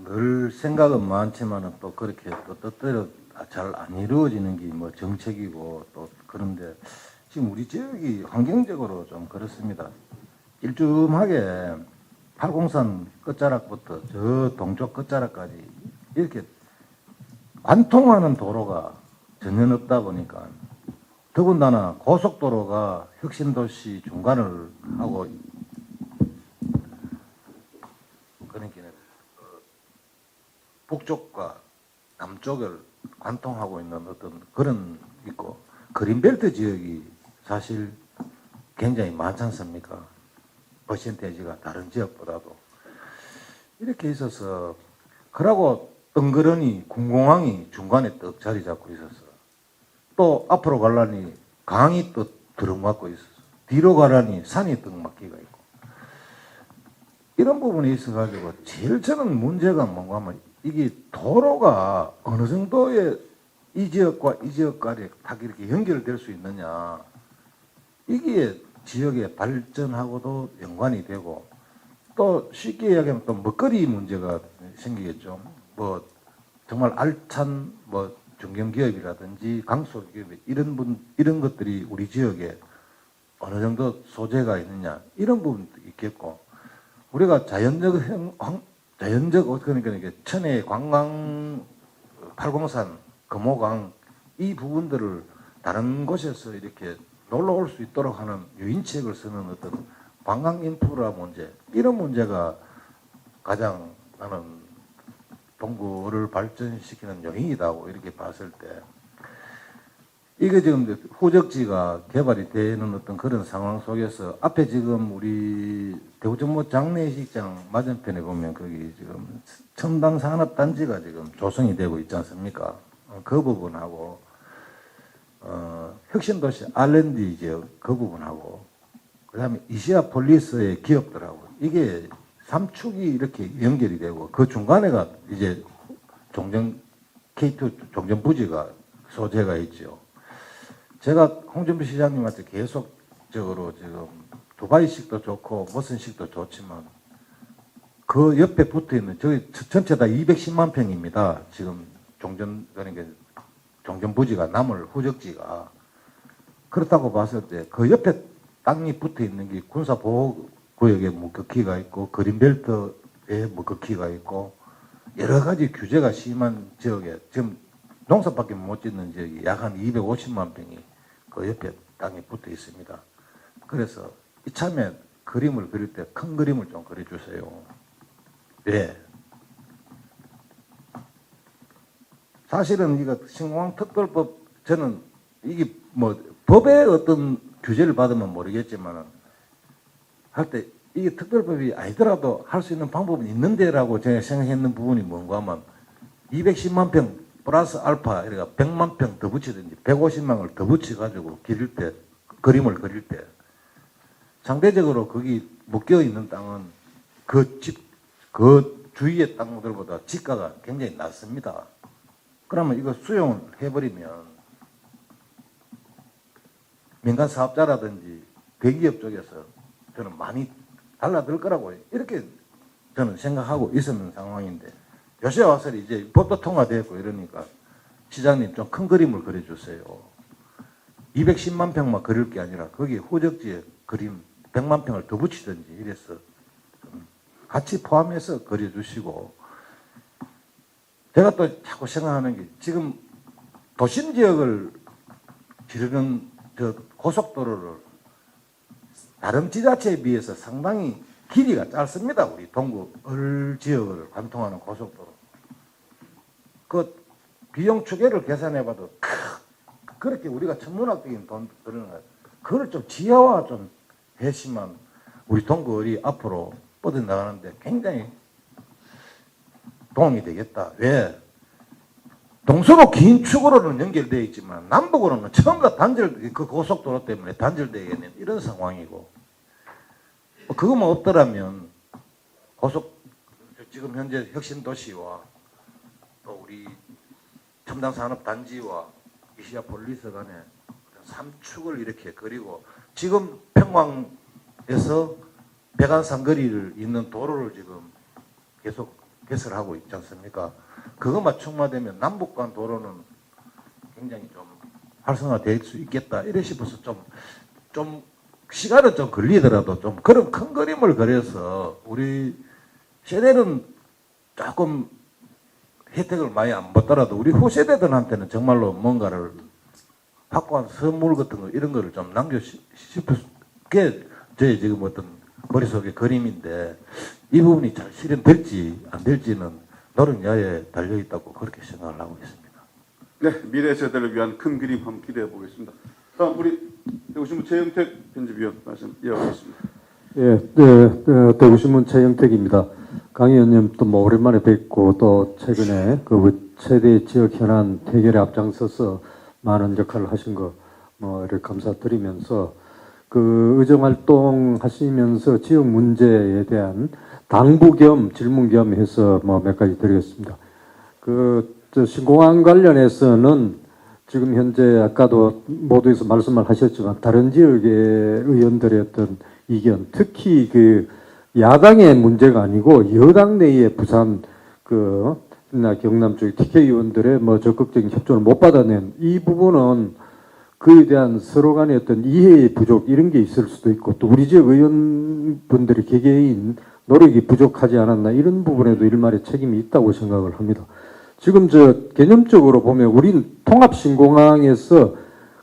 늘 생각은 많지만은 또 그렇게 또 뜻대로 잘 안 이루어지는 게 뭐 정책이고 또 그런데 지금 우리 지역이 환경적으로 좀 그렇습니다. 일주하게 팔공산 끝자락부터 저 동쪽 끝자락까지 이렇게 관통하는 도로가 전혀 없다 보니까 더군다나 고속도로가 혁신도시 중간을 하고 그러니까 북쪽과 남쪽을 관통하고 있는 어떤 그런 있고 그린벨트 지역이 사실 굉장히 많지 않습니까? 퍼센테이지가 다른 지역보다도 이렇게 있어서 그러고 덩그러니 군공항이 중간에 떡 자리 잡고 있어서 또 앞으로 가려니 강이 또 들어맞고 있어서 뒤로 가려니 산이 떡 막기가 있고 이런 부분에 있어가지고 제일 저는 문제가 뭔가 하면 이게 도로가 어느 정도의 이 지역과 이 지역 간에 다 이렇게 연결될 수 있느냐 이게 지역의 발전하고도 연관이 되고 또 쉽게 이야기하면 또 먹거리 문제가 생기겠죠. 뭐 정말 알찬 뭐 중견기업이라든지 강소기업 이런 것들이 우리 지역에 어느 정도 소재가 있느냐 이런 부분도 있겠고 우리가 자연적 그러니까 이게 천혜 관광 팔공산 금호강 이 부분들을 다른 곳에서 이렇게 놀러 올 수 있도록 하는 유인책을 쓰는 어떤 관광 인프라 문제 이런 문제가 가장 나는 동구를 발전시키는 요인이라고 이렇게 봤을 때 이게 지금 후적지가 개발이 되는 어떤 그런 상황 속에서 앞에 지금 우리 대구정모 장례식장 맞은편에 보면 거기 지금 첨단 산업단지가 지금 조성이 되고 있지 않습니까? 그 부분하고 혁신도시 R&D 지역 그 부분하고 그다음에 이시아폴리스의 기업들하고 이게 삼축이 이렇게 연결이 되고 그 중간에가 이제 K2 종전 부지가 소재가 있죠. 제가 홍준표 시장님한테 계속적으로 지금 두바이식도 좋고 무슨식도 좋지만 그 옆에 붙어 있는 저기 전체 다 210만 평입니다. 지금 그러니까 종전 부지가 남을 후적지가 그렇다고 봤을 때 그 옆에 땅이 붙어 있는 게 군사보호구역에 목격기가 있고 그린벨트에 목격기가 있고 여러 가지 규제가 심한 지역에 지금 농사밖에 못 짓는 지역이 약 한 250만 평이 그 옆에 땅에 붙어 있습니다. 그래서 이참에 그림을 그릴 때 큰 그림을 좀 그려주세요. 왜? 사실은 이거 신공항특별법 저는 이게 뭐 법의 어떤 규제를 받으면 모르겠지만 할 때 이게 특별법이 아니더라도 할 수 있는 방법은 있는데라고 제가 생각했는 부분이 뭔가 하면 210만 평 플러스 알파 이래가 100만 평 더 붙이든지 150만을 더 붙여가지고 기릴 때 그림을 그릴 때 상대적으로 거기 묶여 있는 땅은 그 주위의 땅들보다 지가가 굉장히 낮습니다. 그러면 이거 수용을 해버리면 민간 사업자라든지 대기업 쪽에서 저는 많이 달라들 거라고 이렇게 저는 생각하고 있었는 상황인데 요새 와서 이제 법도 통과되고 이러니까 시장님 좀 큰 그림을 그려주세요. 210만 평만 그릴 게 아니라 거기 후적지에 그림 100만 평을 더 붙이든지 이래서 같이 포함해서 그려주시고 제가 또 자꾸 생각하는 게 지금 도심 지역을 기르는 저 고속도로를 다른 지자체에 비해서 상당히 길이가 짧습니다. 우리 동구 을 지역을 관통하는 고속도로. 그 비용 추계를 계산해봐도 그렇게 우리가 천문학적인 돈 드는 거 그걸 좀 지하화 좀 해시면 우리 동구을이 앞으로 뻗어나가는데 굉장히 도움이 되겠다. 왜? 동서로 긴 축으로는 연결되어 있지만 남북으로는 처음과 그 고속도로 때문에 단절되어 있는 이런 상황이고 그것만 없더라면 지금 현재 혁신도시와 또 우리 첨단산업단지와 이시아폴리스 간에 3축을 이렇게 그리고 지금 평광에서 백안산거리를 잇는 도로를 지금 계속 개설하고 있지 않습니까? 그것만 충마되면 남북 간 도로는 굉장히 좀 활성화될 수 있겠다. 이래 싶어서 좀 시간은 좀 걸리더라도 좀 그런 큰 그림을 그려서 우리 세대는 조금 혜택을 많이 안 받더라도 우리 후세대들한테는 정말로 뭔가를 확고한 선물 같은 거 이런 거를 좀 남겨 싶게 저희 지금 어떤 머릿속의 그림인데 이 부분이 잘 실현될지 안 될지는 노력 여하에 달려있다고 그렇게 생각을 하고 있습니다. 네, 미래 세대를 위한 큰 그림 한번 기대해 보겠습니다. 다음 우리 대구신문 최영택 편집위원 말씀 이어가겠습니다. 예, 대구신문 최영택입니다. 강 의원님 또 뭐 오랜만에 뵙고 또 최근에 그 최대 지역 현안 해결에 앞장서서 많은 역할을 하신 거 뭐 이렇게 감사드리면서 그 의정 활동 하시면서 지역 문제에 대한 당부 겸 질문 겸 해서 뭐 몇 가지 드리겠습니다. 저 신공항 관련해서는 지금 현재 아까도 모두에서 말씀을 하셨지만 다른 지역의 의원들의 어떤 이견, 특히 그 야당의 문제가 아니고 여당 내의 부산 경남 쪽 TK 의원들의 뭐 적극적인 협조를 못 받아낸 이 부분은 그에 대한 서로 간의 어떤 이해의 부족 이런 게 있을 수도 있고 또 우리 지역 의원분들의 개개인 노력이 부족하지 않았나 이런 부분에도 일말의 책임이 있다고 생각을 합니다. 지금 개념적으로 보면 우린 통합신공항에서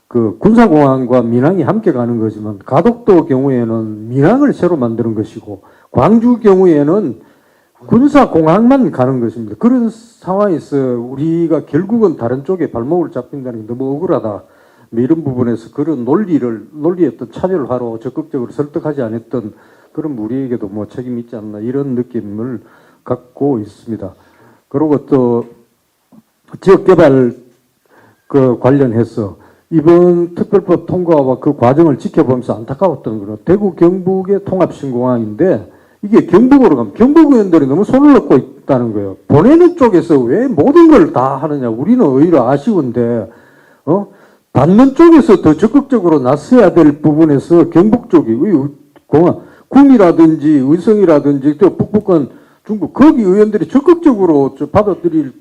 그 군사공항과 민항이 함께 가는 거지만 가덕도 경우에는 민항을 새로 만드는 것이고 광주 경우에는 군사공항만 가는 것입니다. 그런 상황에서 우리가 결국은 다른 쪽에 발목을 잡힌다는 게 너무 억울하다. 이런 부분에서 그런 논리의 어떤 차별화로 적극적으로 설득하지 않았던 그런 우리에게도 뭐 책임이 있지 않나 이런 느낌을 갖고 있습니다. 그리고 또 지역개발 관련해서 이번 특별법 통과와 그 과정을 지켜보면서 안타까웠던 거는 대구 경북의 통합신공항인데 이게 경북으로 가면 경북 의원들이 너무 손을 넣고 있다는 거예요. 보내는 쪽에서 왜 모든 걸 다 하느냐. 우리는 오히려 아쉬운데 받는 쪽에서 더 적극적으로 나서야 될 부분에서 경북 쪽이 공항, 구미라든지 의성이라든지 또 북부권 중국 거기 의원들이 적극적으로 받아들일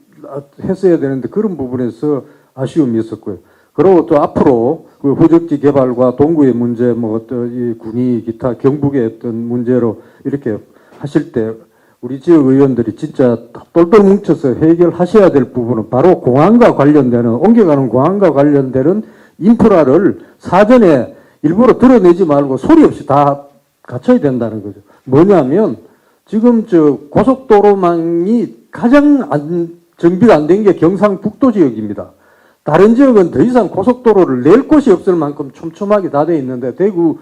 했어야 되는데 그런 부분에서 아쉬움이 있었고요. 그리고 또 앞으로 그 후적지 개발과 동구의 문제, 뭐 어떤 이 군이 기타 경북의 어떤 문제로 이렇게 하실 때 우리 지역 의원들이 진짜 똘똘 뭉쳐서 해결하셔야 될 부분은 바로 공항과 관련되는 옮겨가는 공항과 관련되는 인프라를 사전에 일부러 드러내지 말고 소리 없이 다 갖춰야 된다는 거죠. 뭐냐면 지금 저 고속도로망이 가장 정비가 안 된 게 경상북도 지역입니다. 다른 지역은 더 이상 고속도로를 낼 곳이 없을 만큼 촘촘하게 다 돼 있는데 대구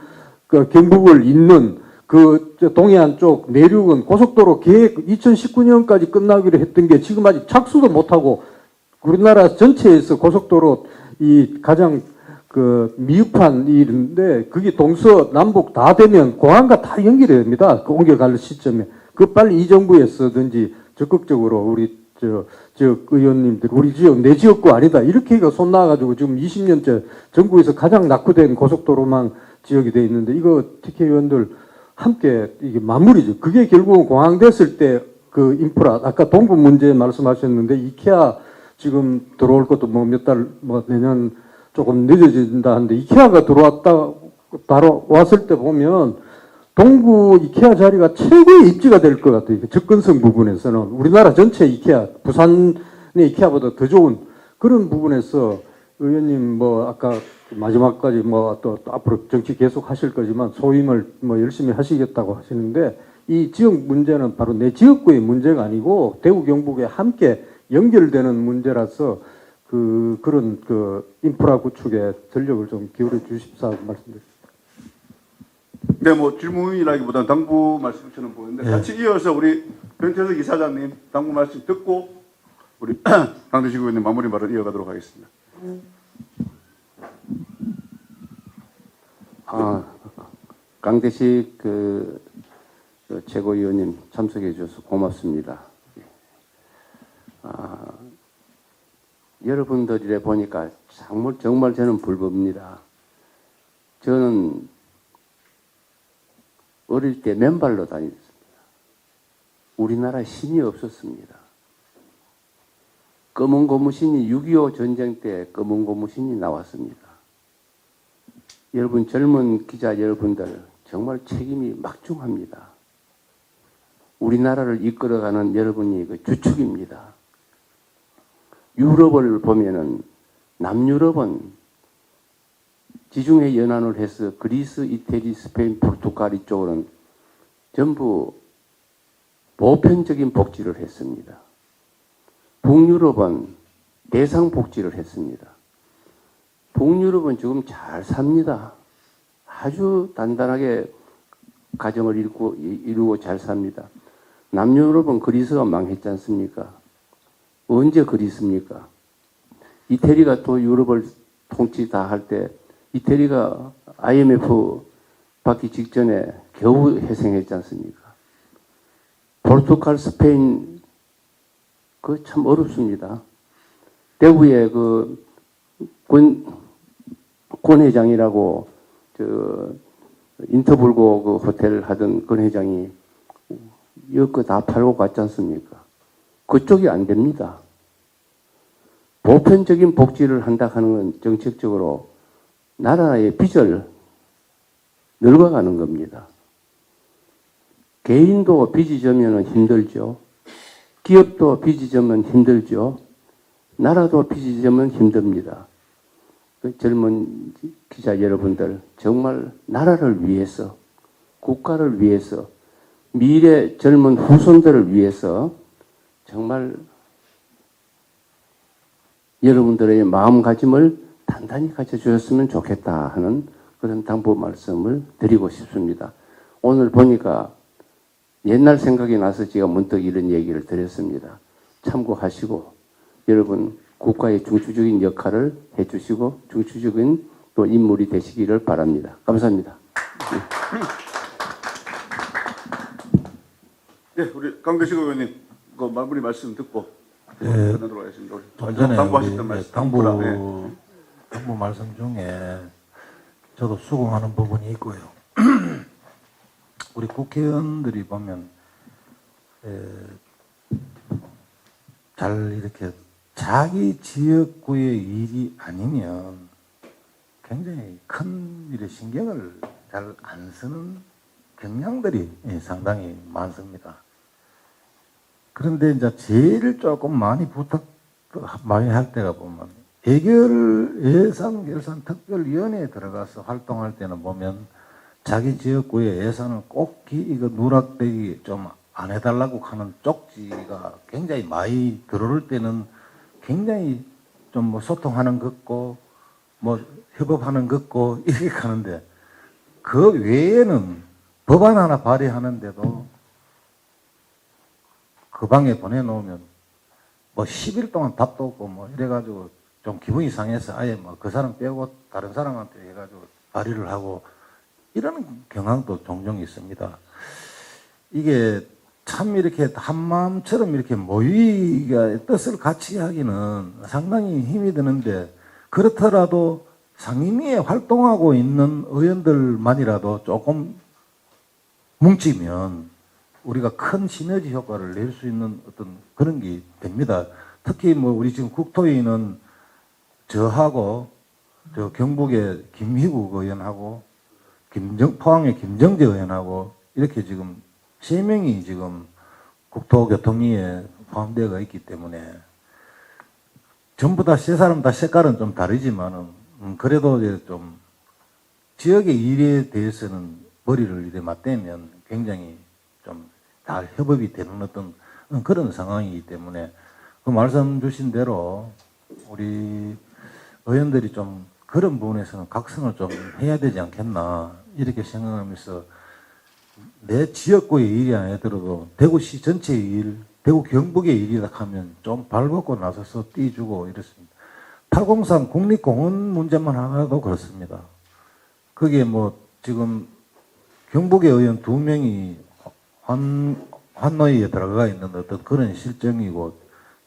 그 경북을 잇는 그 동해안 쪽 내륙은 고속도로 계획 2019년까지 끝나기로 했던 게 지금 아직 착수도 못하고 우리나라 전체에서 고속도로 이 가장 그 미흡한 일인데 그게 동서남북 다 되면 공항과 다 연결이 됩니다. 그 옮겨갈 시점에 그 빨리 이 정부에서든지 적극적으로 우리 지역 의원님들 우리 지역 내 지역구 아니다 이렇게 손 나와가지고 지금 20년째 전국에서 가장 낙후된 고속도로망 지역이 돼 있는데 이거 TK 의원들 함께 이게 마무리죠. 그게 결국은 공항 됐을 때 그 인프라 아까 동구 문제 말씀하셨는데 이케아 지금 들어올 것도 뭐 몇 달 뭐 내년 조금 늦어진다 하는데 이케아가 들어왔다 바로 왔을 때 보면 동구 이케아 자리가 최고의 입지가 될 것 같아요. 접근성 부분에서는 우리나라 전체 이케아 부산의 이케아보다 더 좋은 그런 부분에서 의원님 뭐 아까 마지막까지 뭐 또 앞으로 정치 계속 하실 거지만 소임을 뭐 열심히 하시겠다고 하시는데 이 지역 문제는 바로 내 지역구의 문제가 아니고 대구 경북에 함께 연결되는 문제라서 그런 인프라 구축에 전력을 좀 기울여 주십사 말씀드립니다. 네, 뭐 질문이라기보다는 당부 말씀처럼 보이는데 같이 이어서 우리 변태석 이사장님 당부 말씀 듣고 우리 강대식 의원님 마무리 말을 이어가도록 하겠습니다. 강대식 최고위원님 참석해 주셔서 고맙습니다. 여러분들이래 보니까 정말 저는 불법입니다. 저는 어릴 때 맨발로 다녔습니다. 우리나라에 신이 없었습니다. 검은 고무신이 6.25 전쟁 때 검은 고무신이 나왔습니다. 여러분 젊은 기자 여러분들 정말 책임이 막중합니다. 우리나라를 이끌어가는 여러분이 그 주축입니다. 유럽을 보면은 남유럽은 지중해 연안을 해서 그리스, 이태리, 스페인, 포르투갈 이쪽으로는 전부 보편적인 복지를 했습니다. 북유럽은 대상 복지를 했습니다. 북유럽은 지금 잘 삽니다. 아주 단단하게 가정을 이루고 잘 삽니다. 남유럽은 그리스가 망했지 않습니까? 언제 그리스입니까? 이태리가 또 유럽을 통치 다 할 때 이태리가 IMF 받기 직전에 겨우 회생했지 않습니까? 포르투갈, 스페인 그 참 어렵습니다. 대구에 그 권 회장이라고 인터불고 그 호텔 하던 권 회장이 이거 다 팔고 갔지 않습니까? 그쪽이 안 됩니다. 보편적인 복지를 한다 하는 건 정책적으로 나라의 빚을 늙어가는 겁니다. 개인도 빚이 져면 힘들죠. 기업도 빚이 져면 힘들죠. 나라도 빚이 져면 힘듭니다. 그 젊은 기자 여러분들 정말 나라를 위해서 국가를 위해서 미래 젊은 후손들을 위해서 정말 여러분들의 마음가짐을 단단히 가져주셨으면 좋겠다 하는 그런 당부 말씀을 드리고 싶습니다. 오늘 보니까 옛날 생각이 나서 제가 문득 이런 얘기를 드렸습니다. 참고하시고 여러분 국가의 중추적인 역할을 해주시고 중추적인 또 인물이 되시기를 바랍니다. 감사합니다. 네, 우리 강대식 의원님 그 마무리 말씀 듣고 끝나도록 하겠습니다. 좀 전에 당부하셨던 말씀. 당부 말씀 중에 저도 수긍하는 부분이 있고요. 우리 국회의원들이 보면 잘 이렇게 자기 지역구의 일이 아니면 굉장히 큰 일에 신경을 잘 안 쓰는 경향들이 상당히 많습니다. 그런데 이제 제일 조금 많이 많이 할 때가 보면 예산 결산 특별위원회에 들어가서 활동할 때는 보면 자기 지역구의 예산은 꼭 이거 누락되기 좀 안 해달라고 하는 쪽지가 굉장히 많이 들어올 때는 굉장히 좀 뭐 소통하는 것 같고 뭐 협업하는 것 같고 이렇게 가는데 그 외에는 법안 하나 발의하는데도 그 방에 보내놓으면 뭐 10일 동안 답도 없고 뭐 이래가지고 좀 기분이 상해서 아예 뭐 그 사람 빼고 다른 사람한테 해가지고 발의를 하고 이런 경향도 종종 있습니다. 이게 참 이렇게 한마음처럼 이렇게 모의가 뜻을 같이 하기는 상당히 힘이 드는데 그렇더라도 상임위에 활동하고 있는 의원들만이라도 조금 뭉치면 우리가 큰 시너지 효과를 낼 수 있는 어떤 그런 게 됩니다. 특히 뭐 우리 지금 국토위는 저하고 저 경북의 김희국 의원하고 포항의 김정재 의원하고 이렇게 지금 3명이 지금 국토교통위에 포함되어 있기 때문에 전부 다 세 사람 다 색깔은 좀 다르지만은 그래도 이제 좀 지역의 일에 대해서는 머리를 이래 맞대면 굉장히 좀 잘 협업이 되는 어떤 그런 상황이기 때문에 그 말씀 주신 대로 우리 의원들이 좀 그런 부분에서는 각성을 좀 해야 되지 않겠나 이렇게 생각하면서 내 지역구의 일이 아니더라도 대구시 전체의 일, 대구 경북의 일이라 하면 좀 발벗고 나서서 뛰주고 이렇습니다. 803 국립공원 문제만 하나도 그렇습니다. 그게 뭐 지금 경북의 의원 2명이 환노위에 들어가 있는 어떤 그런 실정이고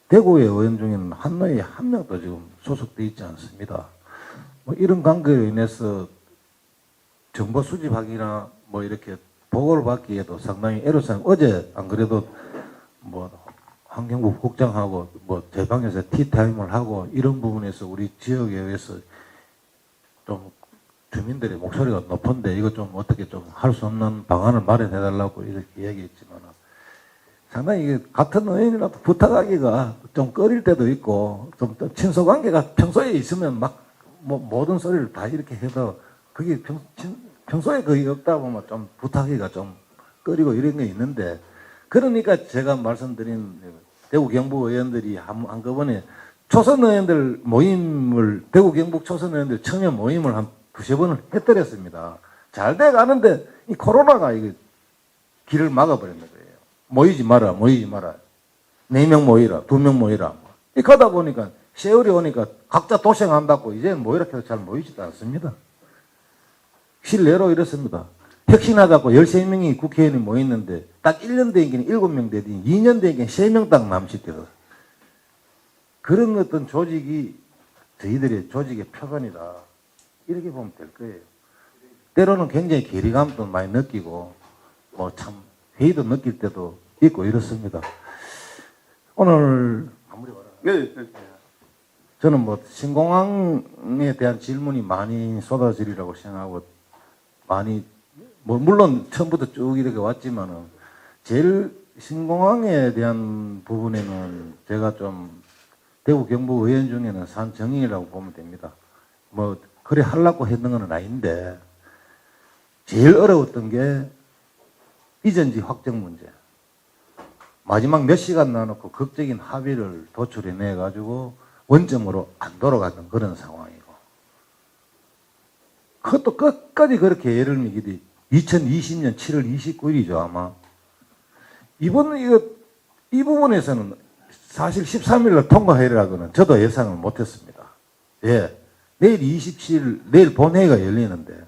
대구의 의원 중에는 환노위에 1명도 지금 소속되어 있지 않습니다. 뭐 이런 관계로 인해서 정보 수집하기나 뭐 이렇게 보고를 받기에도 상당히 애로사항. 어제 안 그래도 뭐 환경부 국장하고 뭐 대방에서 티타임을 하고 이런 부분에서 우리 지역에 의해서 좀 주민들의 목소리가 높은데 이거 좀 어떻게 좀 할 수 없는 방안을 마련해달라고 이렇게 이야기했지만 상당히 이게 같은 의원이라도 부탁하기가 좀 꺼릴 때도 있고 좀 친소관계가 평소에 있으면 막 뭐 모든 소리를 다 이렇게 해도 그게 평소에 거의 없다 보면 좀 부탁하기가 좀 꺼리고 이런 게 있는데 그러니까 제가 말씀드린 대구 경북 의원들이 한꺼번에 초선 의원들 모임을 대구 경북 초선 의원들 청년 모임을 한 2-3번을 해드렸습니다. 잘 돼 가는데 이 코로나가 이게 길을 막아버렸는 거예요. 모이지 마라. 4명 모이라, 2명 모이라. 이 가다 보니까 세월이 오니까 각자 도생한다고 이제는 모이라 해서 잘 모이지도 않습니다. 실례로 이렇습니다. 혁신하자고 13명이 국회의원이 모였는데 딱 1년 되기는 7명 되더니 2년 되기는 3명 딱 남짓돼서 그런 어떤 조직이 저희들의 조직의 표본이다. 이렇게 보면 될 거예요. 때로는 굉장히 괴리감도 많이 느끼고 뭐 참 회의도 느낄 때도 있고 이렇습니다. 오늘 마무리 바랍니다. 네. 저는 뭐 신공항에 대한 질문이 많이 쏟아지리라고 생각하고 많이 뭐 물론 처음부터 쭉 이렇게 왔지만은 제일 신공항에 대한 부분에는 제가 좀 대구 경북 의원 중에는 산정인이라고 보면 됩니다. 뭐 그래 하려고 했는 건 아닌데 제일 어려웠던 게 이전지 확정 문제. 마지막 몇 시간 나놓고 극적인 합의를 도출해내 가지고 원점으로 안 돌아가던 그런 상황이고 그것도 끝까지 그렇게 예를 미기디 2020년 7월 29일이죠 아마. 이 부분에서는 사실 13일날 통과해라고는 저도 예상을 못했습니다. 예, 내일 27일 내일 본회의가 열리는데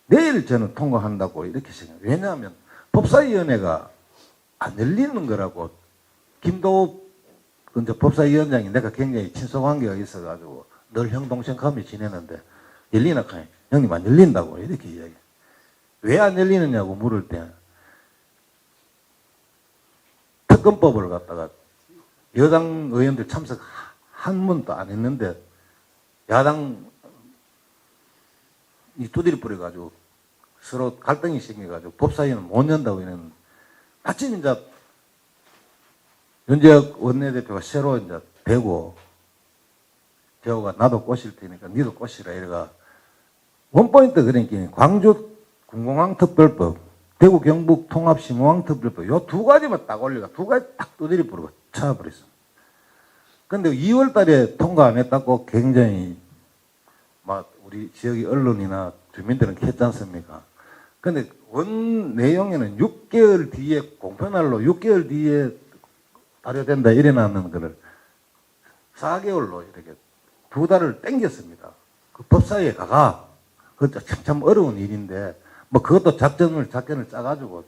내일 저는 통과한다고 이렇게 생각해요. 왜냐하면 법사위원회가 안 열리는 거라고 김도읍 근데 법사위원장이 내가 굉장히 친소관계가 있어가지고 늘 형 동생 감이 지내는데 열리나 카니 형님 안 열린다고 이렇게 이야기해. 왜 안 열리느냐고 물을 때 특검법을 갖다가 여당 의원들 참석 한 번도 안 했는데 야당이 두드려 뿌려가지고 서로 갈등이 생겨가지고 법사위는 못 연다고 이는 마침 이제 윤재혁 원내대표가 새로 이제 되고 재호가 나도 꼬실 테니까 니도 꼬시라 이래가 원포인트 그러니까 광주 군공항 특별법, 대구 경북 통합 심호항 특별법 요 두 가지만 딱 올려가 두 가지 딱 두드려 뿌리고 쳐버렸어. 근데 2월 달에 통과 안 했다고 굉장히 막 우리 지역의 언론이나 주민들은 했지 않습니까? 근데 원 내용에는 6개월 뒤에 공표날로 6개월 뒤에 발효된다 이래놨는 거를 4개월로 이렇게 2달을 땡겼습니다. 그 법사위에 가가 그것도 참 어려운 일인데 뭐 그것도 작전을 짜가지고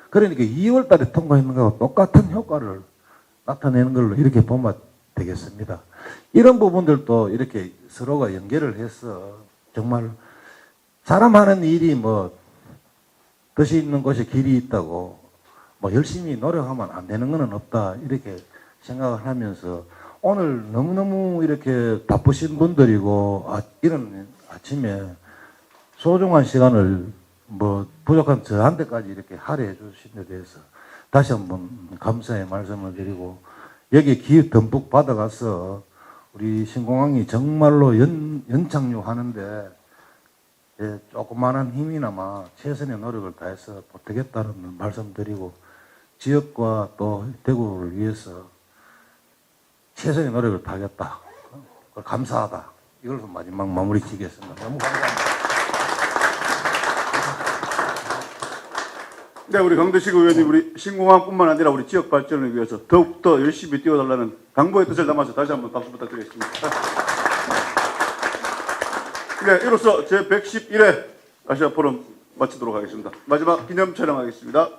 그러니까 2월 달에 통과했는 거하고 똑같은 효과를 나타내는 걸로 이렇게 보면 되겠습니다. 이런 부분들도 이렇게 서로가 연결을 해서 정말 사람 하는 일이 뭐 뜻이 있는 곳에 길이 있다고 뭐 열심히 노력하면 안 되는 건 없다 이렇게 생각을 하면서 오늘 너무너무 이렇게 바쁘신 분들이고 이런 아침에 소중한 시간을 뭐 부족한 저한테까지 이렇게 할애해 주신 데 대해서 다시 한번 감사의 말씀을 드리고 여기에 기회 듬뿍 받아가서 우리 신공항이 정말로 연착륙하는데 조그마한 힘이나마 최선의 노력을 다해서 보태겠다는 말씀드리고 지역과 또 대구를 위해서 최선의 노력을 다하겠다. 감사하다. 이걸로 마지막 마무리 지겠습니다. 너무 감사합니다. 네, 우리 강대식 의원님 우리 신공항뿐만 아니라 우리 지역 발전을 위해서 더욱더 열심히 뛰어달라는 당부의 뜻을 담아서 다시 한번 박수 부탁드리겠습니다. 네, 이로써 제111회 아시아 포럼 마치도록 하겠습니다. 마지막 기념 촬영하겠습니다.